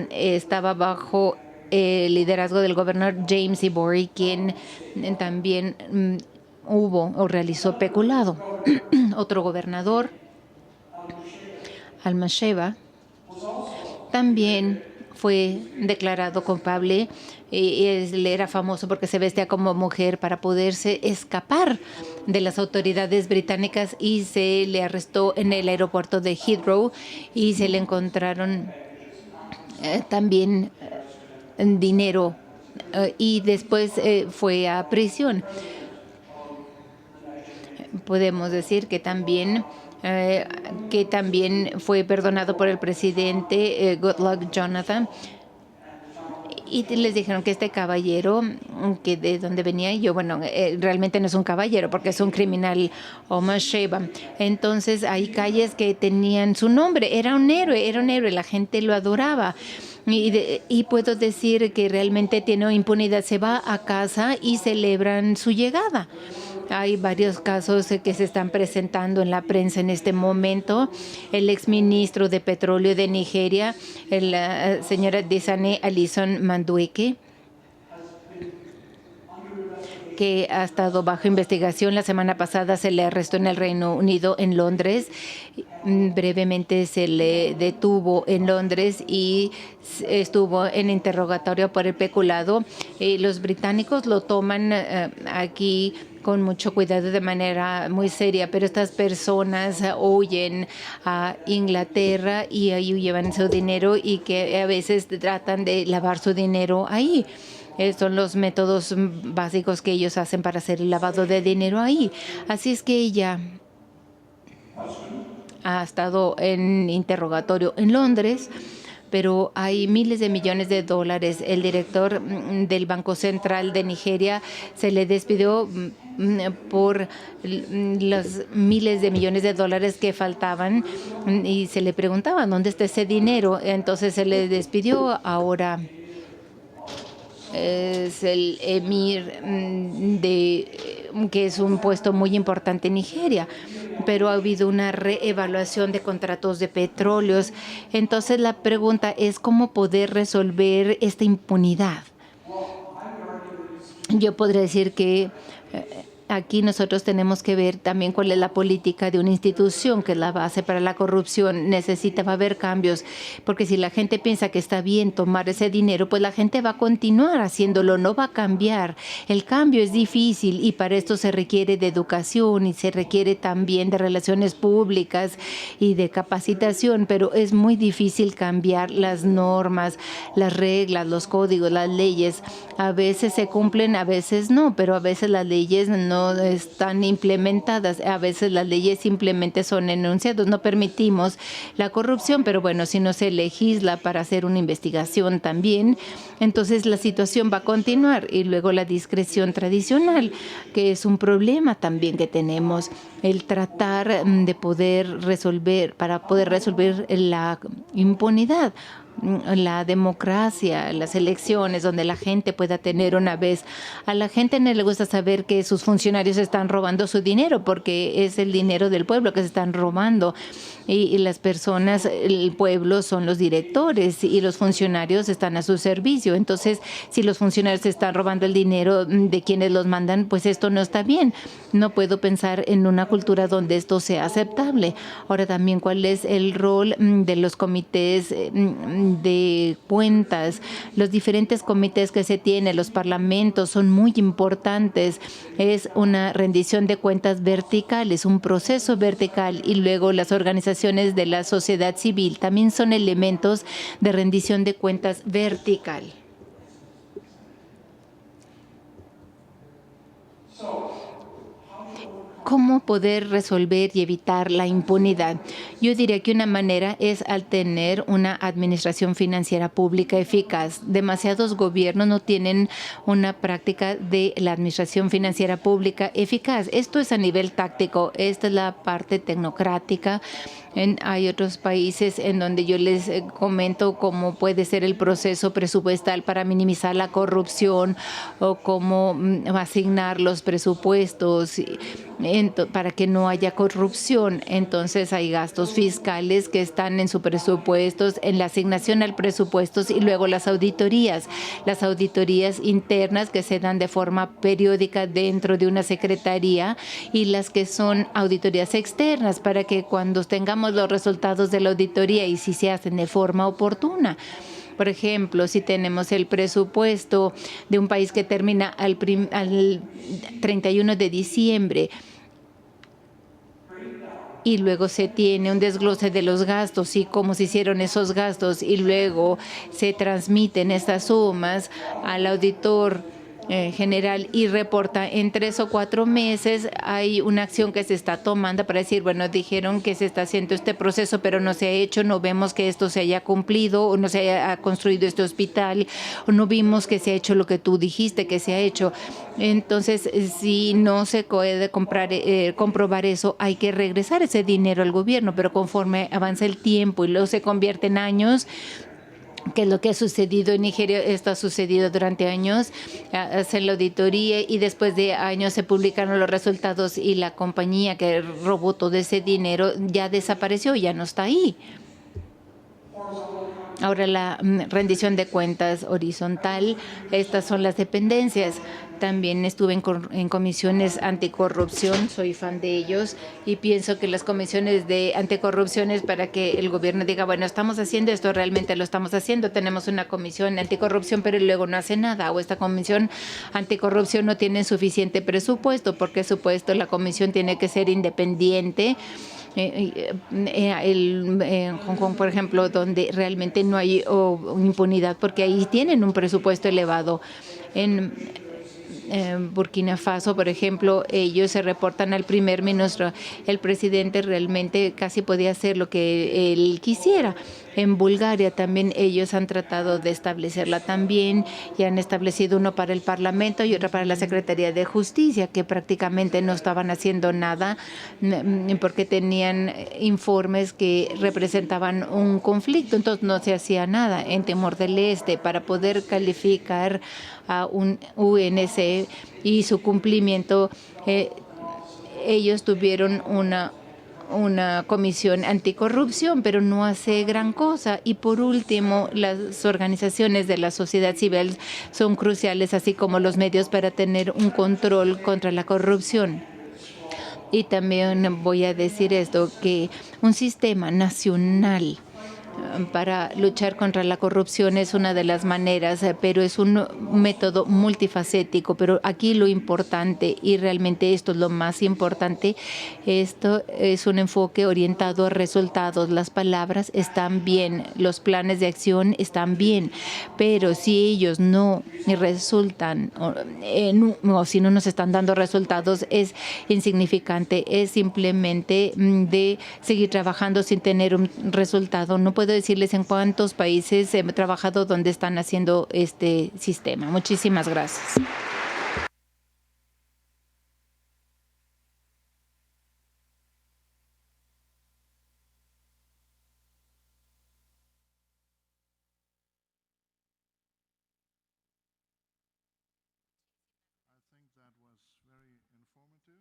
estaba bajo el liderazgo del gobernador James Ibori, quien también realizó peculado. Otro gobernador, Al-Masheba, también fue declarado culpable. Él era famoso porque se vestía como mujer para poderse escapar de las autoridades británicas, y se le arrestó en el aeropuerto de Heathrow y se le encontraron también dinero y después fue a prisión. Podemos decir que también fue perdonado por el presidente Goodluck Jonathan. Y les dijeron que este caballero, que de dónde venía, y yo, realmente no es un caballero porque es un criminal, Omar Sheba. Entonces hay calles que tenían su nombre, era un héroe, la gente lo adoraba. Y puedo decir que realmente tiene impunidad, se va a casa y celebran su llegada. Hay varios casos que se están presentando en la prensa en este momento. El exministro de Petróleo de Nigeria, la señora Disanne Alison Madueke, que ha estado bajo investigación. La semana pasada se le arrestó en el Reino Unido, en Londres. Brevemente se le detuvo en Londres y estuvo en interrogatorio por el peculado. Los británicos lo toman aquí con mucho cuidado, de manera muy seria, pero estas personas huyen a Inglaterra y ahí llevan su dinero, y que a veces tratan de lavar su dinero ahí. Son los métodos básicos que ellos hacen para hacer el lavado de dinero ahí. Así es que ella ha estado en interrogatorio en Londres, pero hay miles de millones de dólares. El director del Banco Central de Nigeria se le despidió por los miles de millones de dólares que faltaban, y se le preguntaba dónde está ese dinero. Entonces se le despidió. Ahora es el emir de que es un puesto muy importante en Nigeria, pero ha habido una reevaluación de contratos de petróleos. Entonces la pregunta es cómo poder resolver esta impunidad. Yo podría decir que aquí nosotros tenemos que ver también cuál es la política de una institución, que es la base para la corrupción. Va a haber cambios, porque si la gente piensa que está bien tomar ese dinero, pues la gente va a continuar haciéndolo, no va a cambiar. El cambio es difícil y para esto se requiere de educación y se requiere también de relaciones públicas y de capacitación, pero es muy difícil cambiar las normas, las reglas, los códigos, las leyes. A veces se cumplen, a veces no, pero a veces las leyes no están implementadas. A veces las leyes simplemente son enunciados. No permitimos la corrupción, pero bueno, si no se legisla para hacer una investigación también, entonces la situación va a continuar. Y luego la discreción tradicional, que es un problema también que tenemos, el tratar de poder resolver, para poder resolver la impunidad. La democracia, las elecciones, donde la gente pueda tener una vez. A la gente no le gusta saber que sus funcionarios están robando su dinero, porque es el dinero del pueblo que se están robando. Y las personas, el pueblo son los directores y los funcionarios están a su servicio. Entonces, si los funcionarios están robando el dinero de quienes los mandan, pues esto no está bien. No puedo pensar en una cultura donde esto sea aceptable. Ahora también, ¿cuál es el rol de los comités de cuentas? Los diferentes comités que se tienen, los parlamentos, son muy importantes. Es una rendición de cuentas vertical, es un proceso vertical, y luego las organizaciones de la sociedad civil también son elementos de rendición de cuentas vertical. ¿Cómo poder resolver y evitar la impunidad? Yo diría que una manera es al tener una administración financiera pública eficaz. Demasiados gobiernos no tienen una práctica de la administración financiera pública eficaz. Esto es a nivel táctico, esta es la parte tecnocrática. Hay otros países en donde yo les comento cómo puede ser el proceso presupuestal para minimizar la corrupción, o cómo asignar los presupuestos para que no haya corrupción. Entonces hay gastos fiscales que están en sus presupuestos, en la asignación al presupuesto, y luego las auditorías internas que se dan de forma periódica dentro de una secretaría, y las que son auditorías externas, para que cuando tengamos los resultados de la auditoría y si se hacen de forma oportuna. Por ejemplo, si tenemos el presupuesto de un país que termina al 31 de diciembre, y luego se tiene un desglose de los gastos y cómo se hicieron esos gastos, y luego se transmiten estas sumas al auditor general y reporta en 3 o 4 meses, hay una acción que se está tomando para decir, bueno, dijeron que se está haciendo este proceso, pero no se ha hecho, no vemos que esto se haya cumplido, o no se haya construido este hospital, o no vimos que se ha hecho lo que tú dijiste que se ha hecho. Entonces, si no se puede comprobar eso, hay que regresar ese dinero al gobierno, pero conforme avanza el tiempo y luego se convierte en años, que es lo que ha sucedido en Nigeria, esto ha sucedido durante años, hacen la auditoría y después de años se publicaron los resultados y la compañía que robó todo ese dinero ya desapareció, ya no está ahí. Ahora la rendición de cuentas horizontal, estas son las dependencias. También estuve en comisiones anticorrupción, soy fan de ellos, y pienso que las comisiones de anticorrupción es para que el gobierno diga, bueno, estamos haciendo esto, realmente lo estamos haciendo, tenemos una comisión anticorrupción, pero luego no hace nada, o esta comisión anticorrupción no tiene suficiente presupuesto, porque supuesto la comisión tiene que ser independiente. En Hong Kong, por ejemplo, donde realmente no hay impunidad, porque ahí tienen un presupuesto elevado. En Burkina Faso, por ejemplo, ellos se reportan al primer ministro. El presidente realmente casi podía hacer lo que él quisiera. En Bulgaria también ellos han tratado de establecerla también, y han establecido uno para el Parlamento y otro para la Secretaría de Justicia, que prácticamente no estaban haciendo nada porque tenían informes que representaban un conflicto, entonces no se hacía nada. En Timor del Este, para poder calificar a un UNSF, y su cumplimiento. Ellos tuvieron una comisión anticorrupción, pero no hace gran cosa. Y por último, las organizaciones de la sociedad civil son cruciales, así como los medios, para tener un control contra la corrupción. Y también voy a decir esto, que un sistema nacional para luchar contra la corrupción es una de las maneras, pero es un método multifacético. Pero aquí lo importante, y realmente esto es lo más importante, esto es un enfoque orientado a resultados. Las palabras están bien, los planes de acción están bien, pero si ellos no resultan o si no nos están dando resultados, es insignificante. Es simplemente de seguir trabajando sin tener un resultado. No puedo decirles en cuántos países he trabajado donde están haciendo este sistema. Muchísimas gracias. I think that was very informative,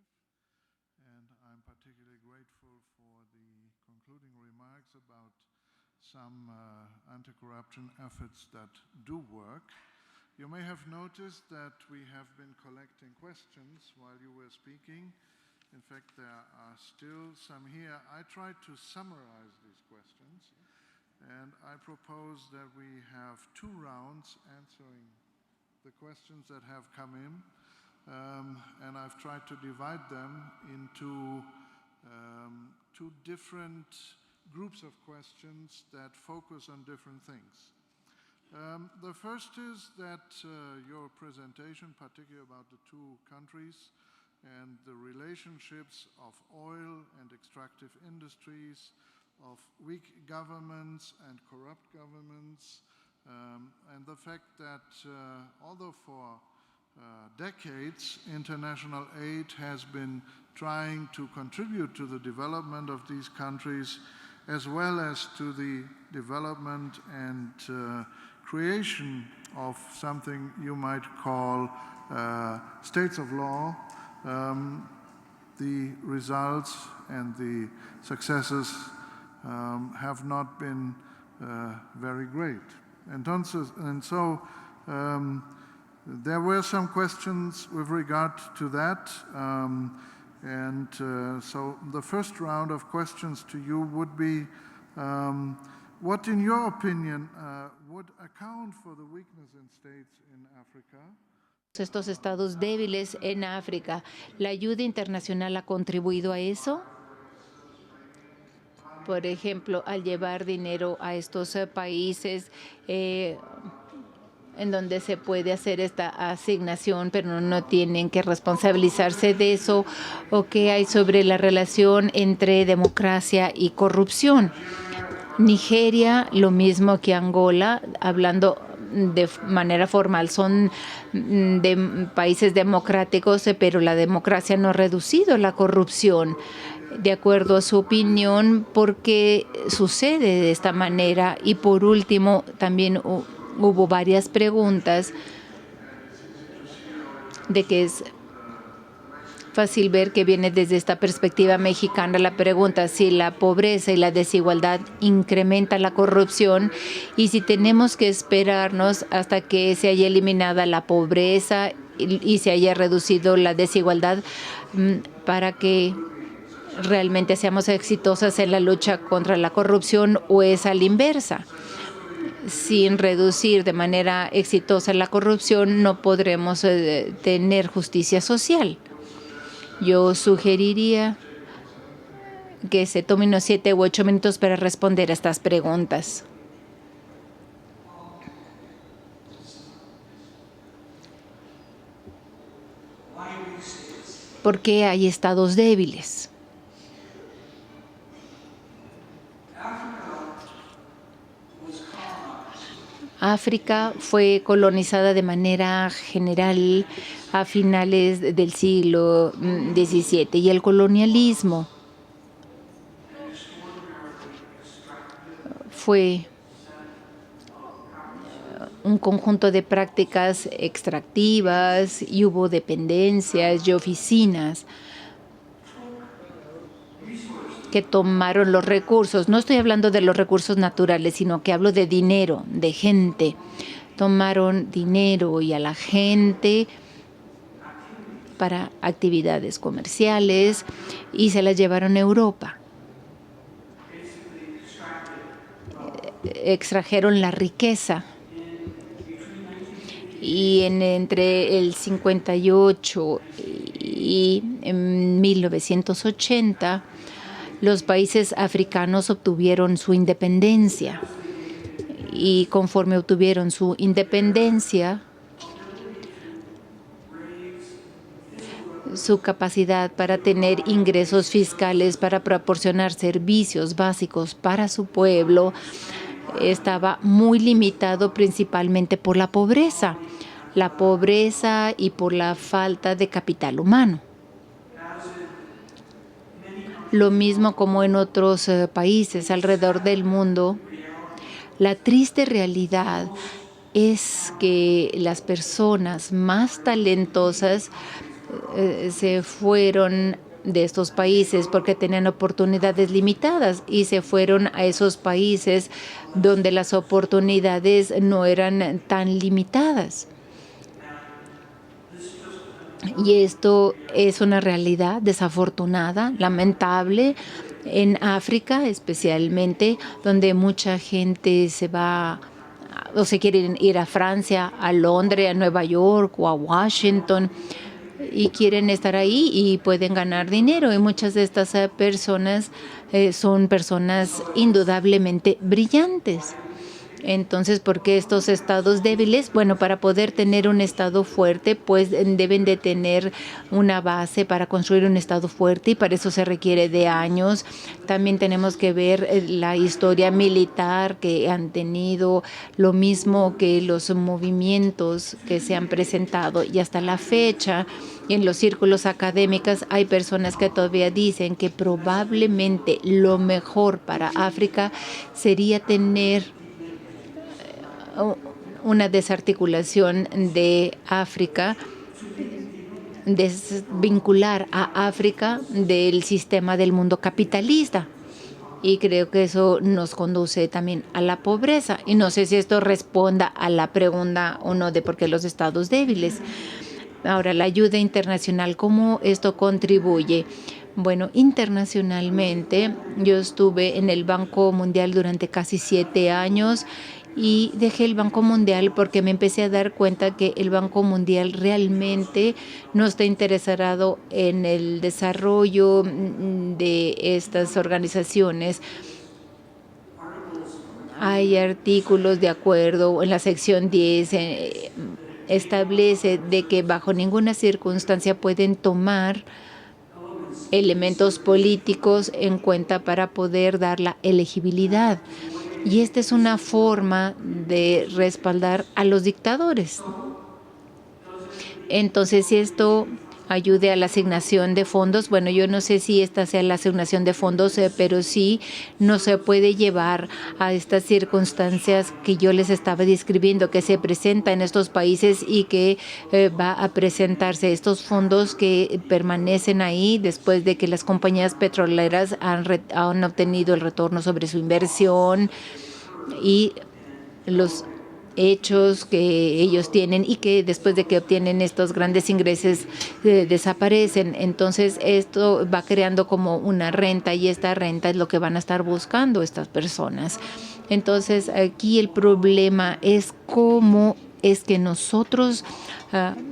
and I'm particularly grateful for the concluding remarks about some anti-corruption efforts that do work. You may have noticed that we have been collecting questions while you were speaking. In fact, there are still some here. I tried to summarize these questions, and I propose that we have 2 rounds answering the questions that have come in. And I've tried to divide them into 2 different groups of questions that focus on different things. The first is that your presentation, particularly about the 2 countries and the relationships of oil and extractive industries, of weak governments and corrupt governments, and the fact that although for decades international aid has been trying to contribute to the development of these countries, as well as to the development and creation of something you might call states of law, the results and the successes have not been very great. Entonces, and so there were some questions with regard to that. So the first round of questions to you would be, what in your opinion would account for the weakness in states in Africa? Estos estados débiles en África, ¿la ayuda internacional ha contribuido a eso? Por ejemplo, al llevar dinero a estos países en donde se puede hacer esta asignación, pero no tienen que responsabilizarse de eso, o qué hay sobre la relación entre democracia y corrupción. Nigeria, lo mismo que Angola, hablando de manera formal, son de países democráticos, pero la democracia no ha reducido la corrupción. De acuerdo a su opinión, ¿por qué sucede de esta manera? Y por último, también hubo varias preguntas de que es fácil ver que viene desde esta perspectiva mexicana la pregunta si la pobreza y la desigualdad incrementa la corrupción y si tenemos que esperarnos hasta que se haya eliminada la pobreza y se haya reducido la desigualdad para que realmente seamos exitosas en la lucha contra la corrupción, o es a la inversa. Sin reducir de manera exitosa la corrupción, no podremos tener justicia social. Yo sugeriría que se tomen unos 7 u 8 minutos para responder a estas preguntas. ¿Por qué hay estados débiles? África fue colonizada de manera general a finales del siglo XVII y el colonialismo fue un conjunto de prácticas extractivas y hubo dependencias y oficinas que tomaron los recursos. No estoy hablando de los recursos naturales, sino que hablo de dinero, de gente. Tomaron dinero y a la gente para actividades comerciales y se las llevaron a Europa. Extrajeron la riqueza y entre el 58 y en 1980 los países africanos obtuvieron su independencia y conforme obtuvieron su independencia, su capacidad para tener ingresos fiscales para proporcionar servicios básicos para su pueblo estaba muy limitado principalmente por la pobreza y por la falta de capital humano. Lo mismo como en otros países alrededor del mundo, la triste realidad es que las personas más talentosas se fueron de estos países porque tenían oportunidades limitadas y se fueron a esos países donde las oportunidades no eran tan limitadas. Y esto es una realidad desafortunada, lamentable, en África especialmente, donde mucha gente se va o se quiere ir a Francia, a Londres, a Nueva York o a Washington y quieren estar ahí y pueden ganar dinero. Y muchas de estas personas son personas indudablemente brillantes. Entonces, ¿por qué estos estados débiles? Bueno, para poder tener un estado fuerte, pues deben de tener una base para construir un estado fuerte y para eso se requiere de años. También tenemos que ver la historia militar que han tenido, lo mismo que los movimientos que se han presentado y hasta la fecha. Y en los círculos académicos hay personas que todavía dicen que probablemente lo mejor para África sería tener una desarticulación de África, desvincular a África del sistema del mundo capitalista. Y creo que eso nos conduce también a la pobreza. Y no sé si esto responda a la pregunta o no de por qué los estados débiles. Ahora, la ayuda internacional, ¿cómo esto contribuye? Bueno, internacionalmente, yo estuve en el Banco Mundial durante casi 7 años y dejé el Banco Mundial porque me empecé a dar cuenta que el Banco Mundial realmente no está interesado en el desarrollo de estas organizaciones. Hay artículos de acuerdo en la sección 10 establece de que bajo ninguna circunstancia pueden tomar elementos políticos en cuenta para poder dar la elegibilidad. Y esta es una forma de respaldar a los dictadores. Entonces, si esto ayude a la asignación de fondos, bueno, yo no sé si esta sea la asignación de fondos, pero sí no se puede llevar a estas circunstancias que yo les estaba describiendo, que se presenta en estos países y que va a presentarse estos fondos que permanecen ahí después de que las compañías petroleras han obtenido el retorno sobre su inversión y los hechos que ellos tienen y que después de que obtienen estos grandes ingresos desaparecen. Entonces esto va creando como una renta y esta renta es lo que van a estar buscando estas personas. Entonces aquí el problema es cómo es que nosotros,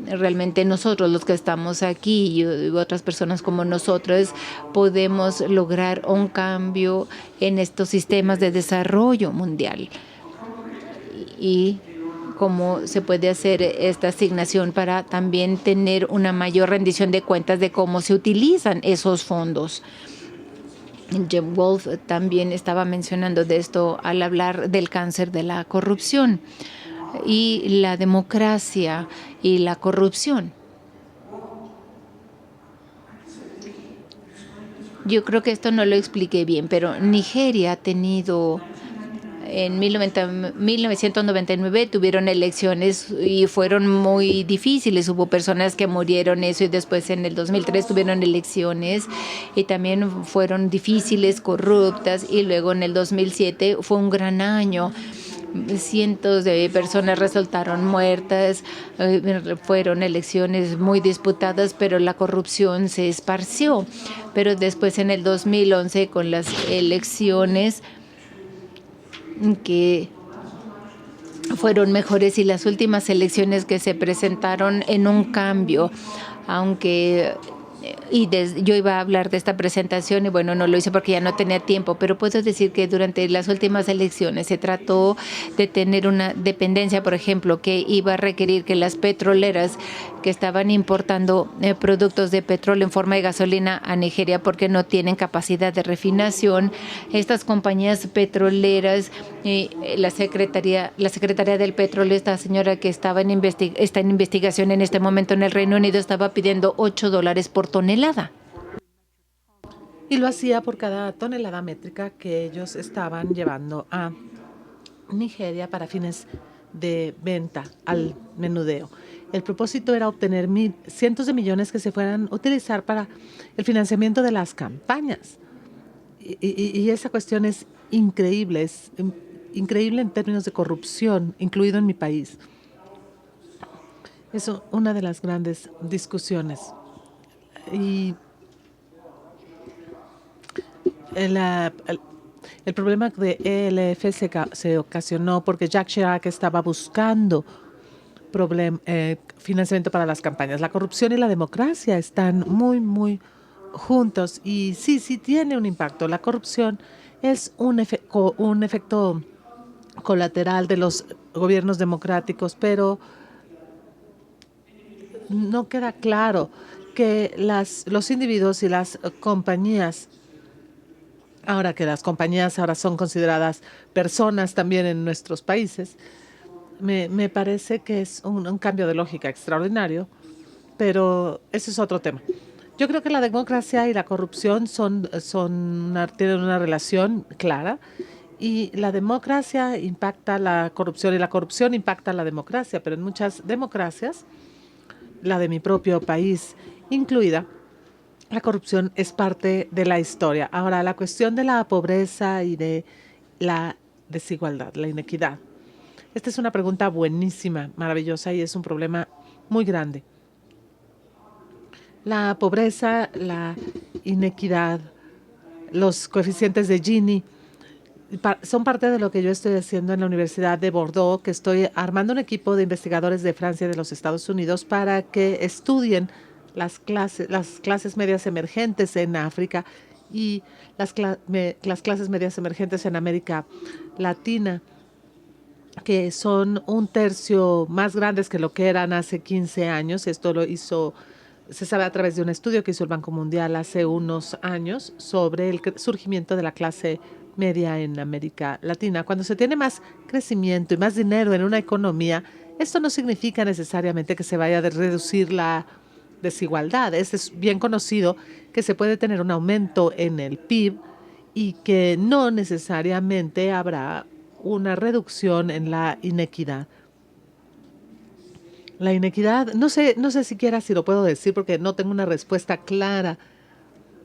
realmente nosotros los que estamos aquí y otras personas como nosotros podemos lograr un cambio en estos sistemas de desarrollo mundial. Y cómo se puede hacer esta asignación para también tener una mayor rendición de cuentas de cómo se utilizan esos fondos. Jim Wolf también estaba mencionando de esto al hablar del cáncer de la corrupción y la democracia y la corrupción. Yo creo que esto no lo expliqué bien, pero Nigeria ha tenido En 1999 tuvieron elecciones y fueron muy difíciles. Hubo personas que murieron eso y después en el 2003 tuvieron elecciones y también fueron difíciles, corruptas, y luego en el 2007 fue un gran año. Cientos de personas resultaron muertas, fueron elecciones muy disputadas, pero la corrupción se esparció. Pero después en el 2011 con las elecciones que fueron mejores y las últimas elecciones que se presentaron en un cambio, aunque yo iba a hablar de esta presentación y bueno, no lo hice porque ya no tenía tiempo, pero puedo decir que durante las últimas elecciones se trató de tener una dependencia, por ejemplo, que iba a requerir que las petroleras que estaban importando productos de petróleo en forma de gasolina a Nigeria porque no tienen capacidad de refinación, estas compañías petroleras, la Secretaría del Petróleo, esta señora que está en investigación en este momento en el Reino Unido, estaba pidiendo $8 por tonelada. Y lo hacía por cada tonelada métrica que ellos estaban llevando a Nigeria para fines de venta al menudeo. El propósito era obtener cientos de millones que se fueran a utilizar para el financiamiento de las campañas. Y esa cuestión es increíble en términos de corrupción, incluido en mi país. Es una de las grandes discusiones. Y el problema de ELF se ocasionó porque Jacques Chirac estaba buscando financiamiento para las campañas. La corrupción y la democracia están muy, muy juntos y sí tiene un impacto. La corrupción es un efecto colateral de los gobiernos democráticos, pero no queda claro que los individuos y las compañías, ahora que las compañías ahora son consideradas personas también en nuestros países, me parece que es un cambio de lógica extraordinario, pero ese es otro tema. Yo creo que la democracia y la corrupción tienen una relación clara y la democracia impacta la corrupción y la corrupción impacta la democracia, pero en muchas democracias, la de mi propio país incluida, la corrupción es parte de la historia. Ahora, la cuestión de la pobreza y de la desigualdad, la inequidad. Esta es una pregunta buenísima, maravillosa y es un problema muy grande. La pobreza, la inequidad, los coeficientes de Gini son parte de lo que yo estoy haciendo en la Universidad de Bordeaux, que estoy armando un equipo de investigadores de Francia y de los Estados Unidos para que estudien las clases medias emergentes en África y las clases medias emergentes en América Latina, que son un tercio más grandes que lo que eran hace 15 años. Esto se sabe a través de un estudio que hizo el Banco Mundial hace unos años sobre el surgimiento de la clase media en América Latina. Cuando se tiene más crecimiento y más dinero en una economía, esto no significa necesariamente que se vaya a reducir la desigualdad. Es bien conocido que se puede tener un aumento en el PIB y que no necesariamente habrá una reducción en la inequidad. La inequidad, no sé siquiera si lo puedo decir porque no tengo una respuesta clara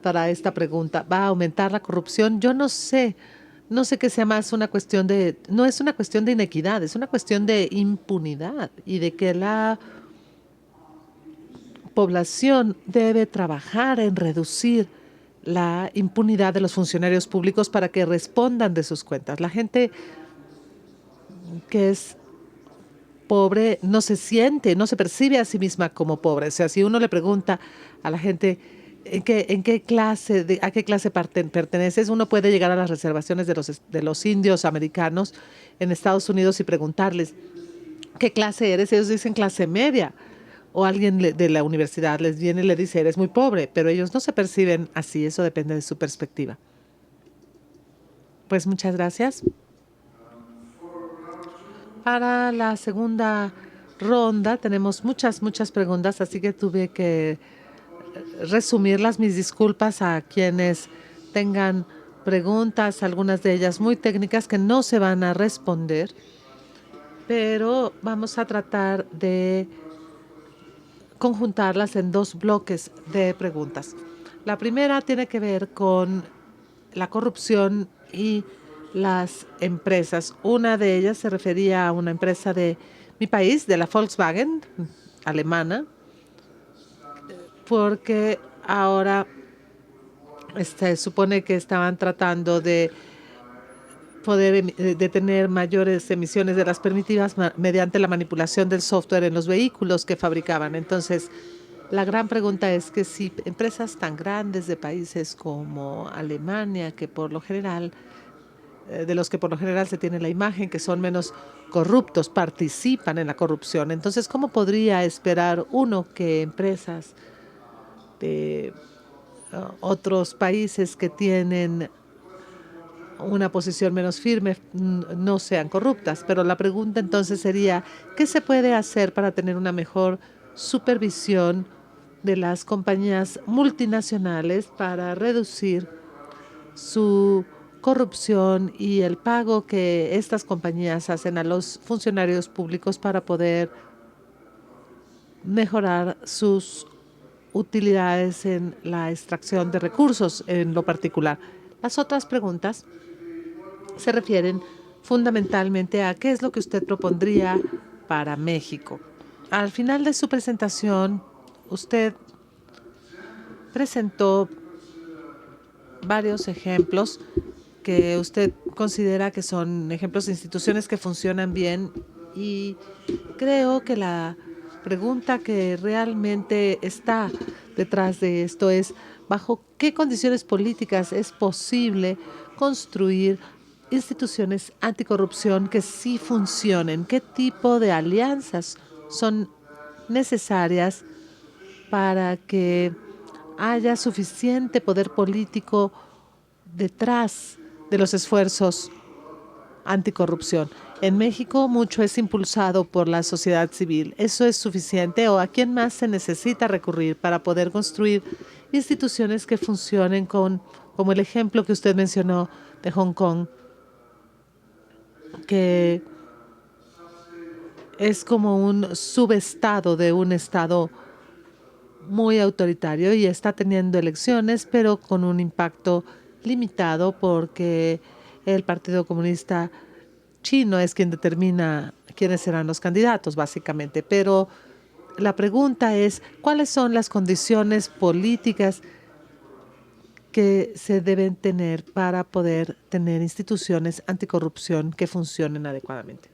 para esta pregunta. ¿Va a aumentar la corrupción? Yo no sé que sea más una cuestión no es una cuestión de inequidad, es una cuestión de impunidad y de que la población debe trabajar en reducir la impunidad de los funcionarios públicos para que respondan de sus cuentas. La gente que es pobre no se percibe a sí misma como pobre. O sea, si uno le pregunta a la gente a qué clase perteneces, uno puede llegar a las reservaciones de los indios americanos en Estados Unidos y preguntarles ¿qué clase eres? Ellos dicen clase media. O alguien de la universidad les viene y le dice eres muy pobre, pero ellos no se perciben así. Eso depende de su perspectiva. Pues muchas gracias. Para la segunda ronda tenemos muchas preguntas, así que tuve que resumirlas. Mis disculpas a quienes tengan preguntas, algunas de ellas muy técnicas que no se van a responder, pero vamos a tratar de conjuntarlas en 2 bloques de preguntas. La primera tiene que ver con la corrupción y las empresas. Una de ellas se refería a una empresa de mi país, de la Volkswagen, alemana, porque ahora se supone que estaban tratando de poder de tener mayores emisiones de las permitidas mediante la manipulación del software en los vehículos que fabricaban. Entonces, la gran pregunta es que si empresas tan grandes de países como Alemania, que por lo general, de los que por lo general se tiene la imagen que son menos corruptos, participan en la corrupción. Entonces, ¿cómo podría esperar uno que empresas de otros países que tienen una posición menos firme no sean corruptas? Pero la pregunta entonces sería, ¿qué se puede hacer para tener una mejor supervisión de las compañías multinacionales para reducir su corrupción y el pago que estas compañías hacen a los funcionarios públicos para poder mejorar sus utilidades en la extracción de recursos en lo particular? Las otras preguntas se refieren fundamentalmente a qué es lo que usted propondría para México. Al final de su presentación, usted presentó varios ejemplos que usted considera que son ejemplos de instituciones que funcionan bien, y creo que la pregunta que realmente está detrás de esto es bajo qué condiciones políticas es posible construir instituciones anticorrupción que sí funcionen, qué tipo de alianzas son necesarias para que haya suficiente poder político detrás de los esfuerzos anticorrupción. En México mucho es impulsado por la sociedad civil. ¿Eso es suficiente o a quién más se necesita recurrir para poder construir instituciones que funcionen como el ejemplo que usted mencionó de Hong Kong, que es como un subestado de un estado muy autoritario y está teniendo elecciones, pero con un impacto limitado porque el Partido Comunista Chino es quien determina quiénes serán los candidatos, básicamente. Pero la pregunta es, ¿cuáles son las condiciones políticas que se deben tener para poder tener instituciones anticorrupción que funcionen adecuadamente?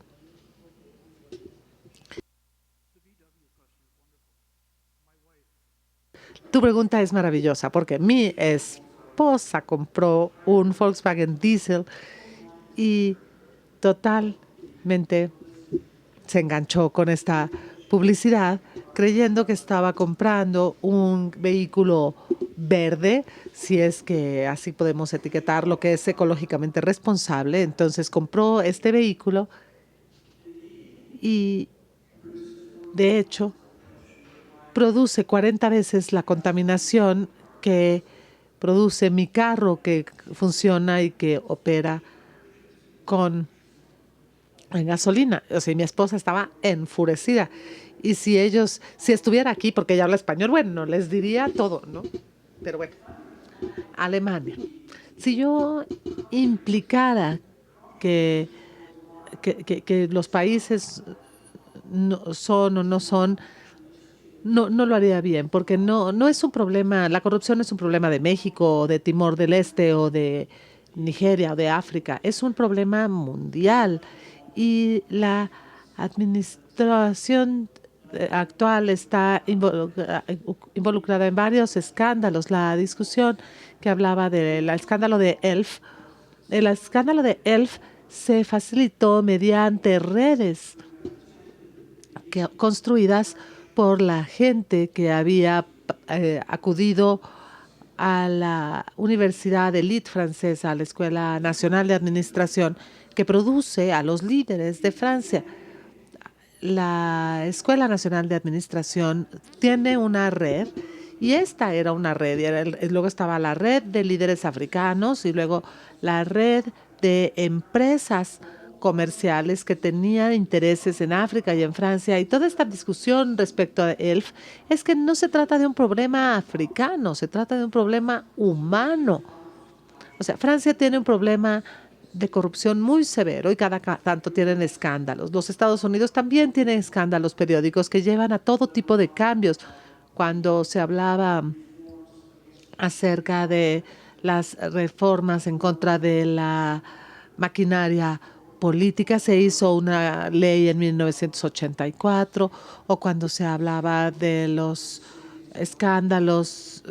Tu pregunta es maravillosa porque mi esposa compró un Volkswagen Diesel y totalmente se enganchó con esta publicidad creyendo que estaba comprando un vehículo verde, si es que así podemos etiquetar lo que es ecológicamente responsable. Entonces compró este vehículo y de hecho produce 40 veces la contaminación que produce mi carro, que funciona y que opera en gasolina. O sea, mi esposa estaba enfurecida. Y si estuviera aquí, porque ella habla español, bueno, les diría todo, ¿no? Pero bueno, Alemania. Si yo implicara que los países no son o no son, no lo haría bien, porque no es un problema, la corrupción no es un problema de México, o de Timor del Este, o de Nigeria, o de África. Es un problema mundial. Y la administración actual está involucrada en varios escándalos. La discusión que hablaba del escándalo de ELF, el escándalo de ELF se facilitó mediante redes construidas por la gente que había acudido a la Universidad Elite francesa, a la Escuela Nacional de Administración, que produce a los líderes de Francia. La Escuela Nacional de Administración tiene una red Y esta era una red. Luego estaba la red de líderes africanos y luego la red de empresas comerciales que tenían intereses en África y en Francia. Y toda esta discusión respecto a ELF es que no se trata de un problema africano, se trata de un problema humano. O sea, Francia tiene un problema de corrupción muy severo y cada tanto tienen escándalos. Los Estados Unidos también tienen escándalos periódicos que llevan a todo tipo de cambios. Cuando se hablaba acerca de las reformas en contra de la maquinaria política, se hizo una ley en 1984, o cuando se hablaba de los escándalos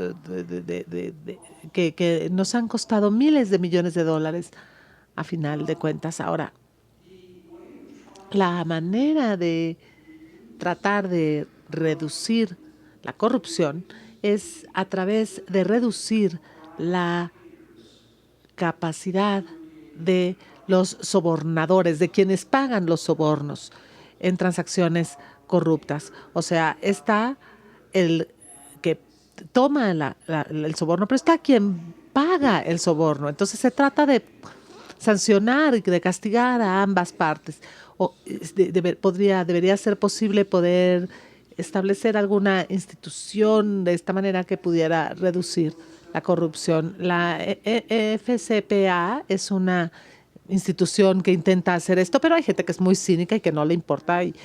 que nos han costado miles de millones de dólares a final de cuentas. Ahora, la manera de tratar de reducir la corrupción es a través de reducir la capacidad de los sobornadores, de quienes pagan los sobornos en transacciones corruptas. O sea, está el que toma el soborno, pero está quien paga el soborno. Entonces se trata de sancionar y de castigar a ambas partes. O debería ser posible poder establecer alguna institución de esta manera que pudiera reducir la corrupción. La FCPA es una institución que intenta hacer esto, pero hay gente que es muy cínica y que no le importa, y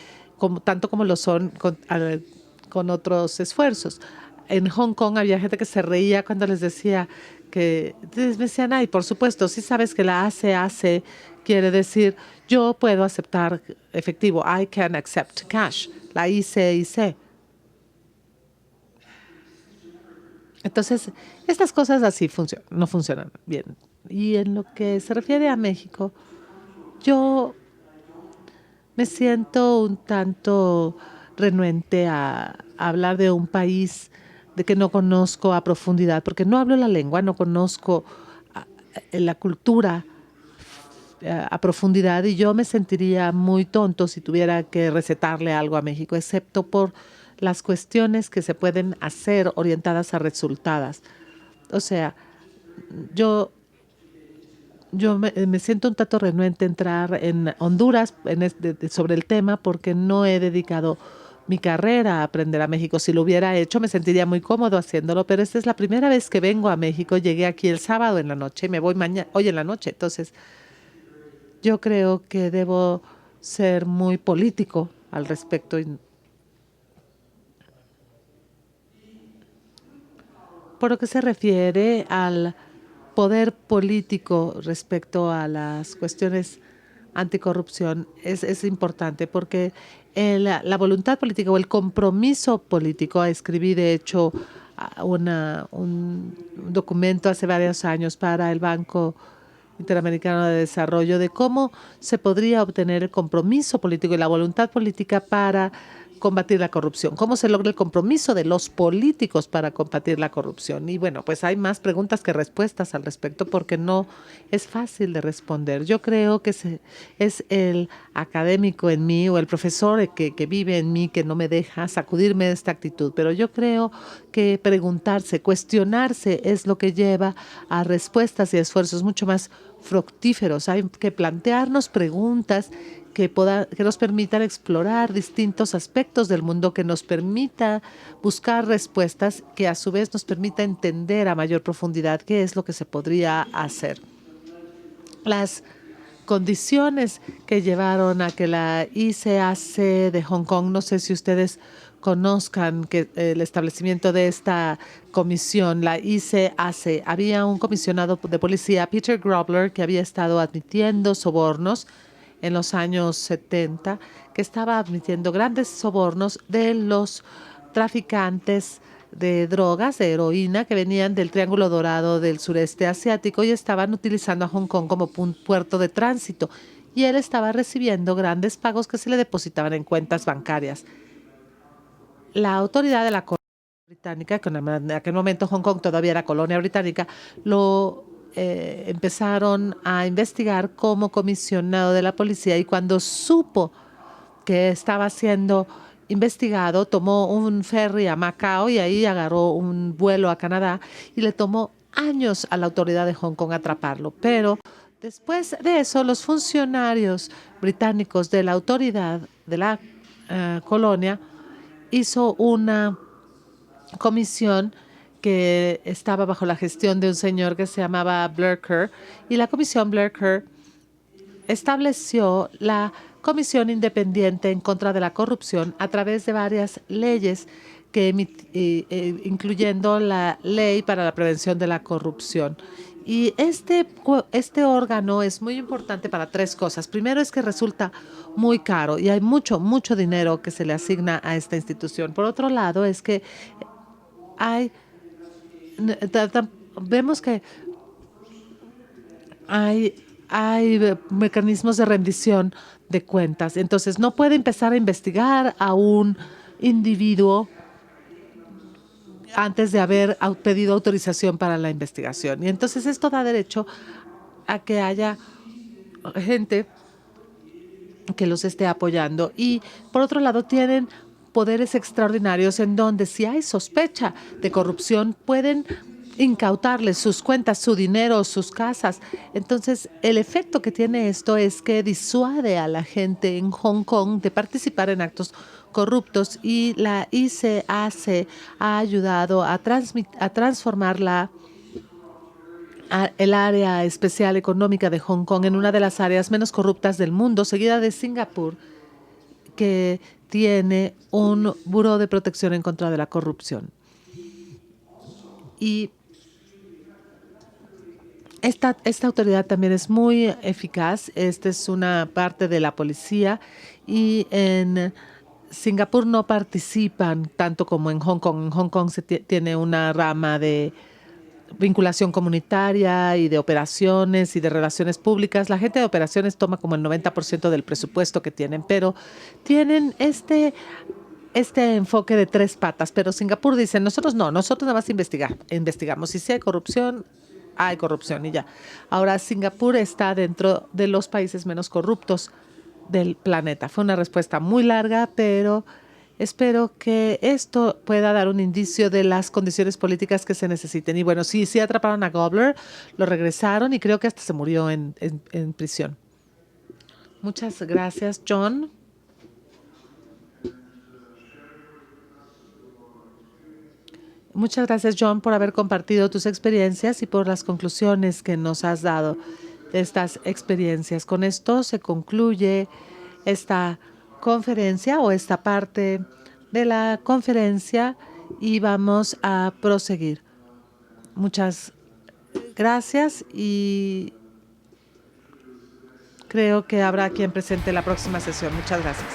tanto como lo son con otros esfuerzos. En Hong Kong había gente que se reía cuando les decía que me decían, ay, por supuesto, sí sabes que la ACAC quiere decir yo puedo aceptar efectivo, I can accept cash, la ICIC. Entonces, estas cosas así no funcionan bien. Y en lo que se refiere a México, yo me siento un tanto renuente a hablar de un país de que no conozco a profundidad, porque no hablo la lengua, no conozco la cultura a profundidad, y yo me sentiría muy tonto si tuviera que recetarle algo a México, excepto por las cuestiones que se pueden hacer orientadas a resultados. O sea, yo me siento un tanto renuente a entrar en Honduras sobre el tema, porque no he dedicado mi carrera a aprender a México. Si lo hubiera hecho, me sentiría muy cómodo haciéndolo, pero esta es la primera vez que vengo a México. Llegué aquí el sábado en la noche y me voy hoy en la noche. Entonces, yo creo que debo ser muy político al respecto. Por lo que se refiere al poder político respecto a las cuestiones anticorrupción, es importante, porque la voluntad política o el compromiso político, escribí de hecho un documento hace varios años para el Banco Interamericano de Desarrollo de cómo se podría obtener el compromiso político y la voluntad política para combatir la corrupción. ¿Cómo se logra el compromiso de los políticos para combatir la corrupción? Y bueno, pues hay más preguntas que respuestas al respecto, porque no es fácil de responder. Yo creo que es el académico en mí o el profesor que vive en mí que no me deja sacudirme de esta actitud. Pero yo creo que preguntarse, cuestionarse es lo que lleva a respuestas y esfuerzos mucho más fructíferos. Hay que plantearnos preguntas que nos permitan explorar distintos aspectos del mundo, que nos permita buscar respuestas, que a su vez nos permita entender a mayor profundidad qué es lo que se podría hacer. Las condiciones que llevaron a que la ICAC de Hong Kong, no sé si ustedes conozcan que el establecimiento de esta comisión, la ICAC, había un comisionado de policía, Peter Grobler, que había estado admitiendo sobornos en los años 70, que estaba admitiendo grandes sobornos de los traficantes de drogas, de heroína, que venían del Triángulo Dorado del sureste asiático y estaban utilizando a Hong Kong como puerto de tránsito. Y él estaba recibiendo grandes pagos que se le depositaban en cuentas bancarias. La autoridad de la colonia británica, que en aquel momento Hong Kong todavía era colonia británica, empezaron a investigar como comisionado de la policía, y cuando supo que estaba siendo investigado, tomó un ferry a Macao y ahí agarró un vuelo a Canadá y le tomó años a la autoridad de Hong Kong atraparlo. Pero después de eso, los funcionarios británicos de la autoridad de la colonia hizo una comisión que estaba bajo la gestión de un señor que se llamaba Blair Kerr, y la comisión Blair Kerr estableció la Comisión Independiente en contra de la corrupción a través de varias leyes, incluyendo la Ley para la Prevención de la Corrupción. Y este órgano es muy importante para tres cosas. Primero es que resulta muy caro y hay mucho dinero que se le asigna a esta institución. Por otro lado, es que vemos que hay mecanismos de rendición de cuentas. Entonces, no puede empezar a investigar a un individuo antes de haber pedido autorización para la investigación. Y entonces esto da derecho a que haya gente que los esté apoyando. Y por otro lado, tienen poderes extraordinarios en donde si hay sospecha de corrupción pueden incautarles sus cuentas, su dinero, sus casas. Entonces, el efecto que tiene esto es que disuade a la gente en Hong Kong de participar en actos corruptos, y la ICAC ha ayudado a transformar el área especial económica de Hong Kong en una de las áreas menos corruptas del mundo, seguida de Singapur, que tiene un buró de protección en contra de la corrupción. Y esta autoridad también es muy eficaz. Esta es una parte de la policía, y en Singapur no participan tanto como en Hong Kong. En Hong Kong se tiene una rama de vinculación comunitaria y de operaciones y de relaciones públicas. La gente de operaciones toma como el 90% del presupuesto que tienen, pero tienen este enfoque de tres patas. Pero Singapur dice, nosotros nada más investigamos. Y si hay corrupción y ya. Ahora, Singapur está dentro de los países menos corruptos del planeta. Fue una respuesta muy larga, pero espero que esto pueda dar un indicio de las condiciones políticas que se necesiten. Y bueno, sí atraparon a Gobler, lo regresaron y creo que hasta se murió en prisión. Muchas gracias, John. Muchas gracias, John, por haber compartido tus experiencias y por las conclusiones que nos has dado de estas experiencias. Con esto se concluye esta conferencia o esta parte de la conferencia y vamos a proseguir. Muchas gracias y creo que habrá quien presente la próxima sesión. Muchas gracias.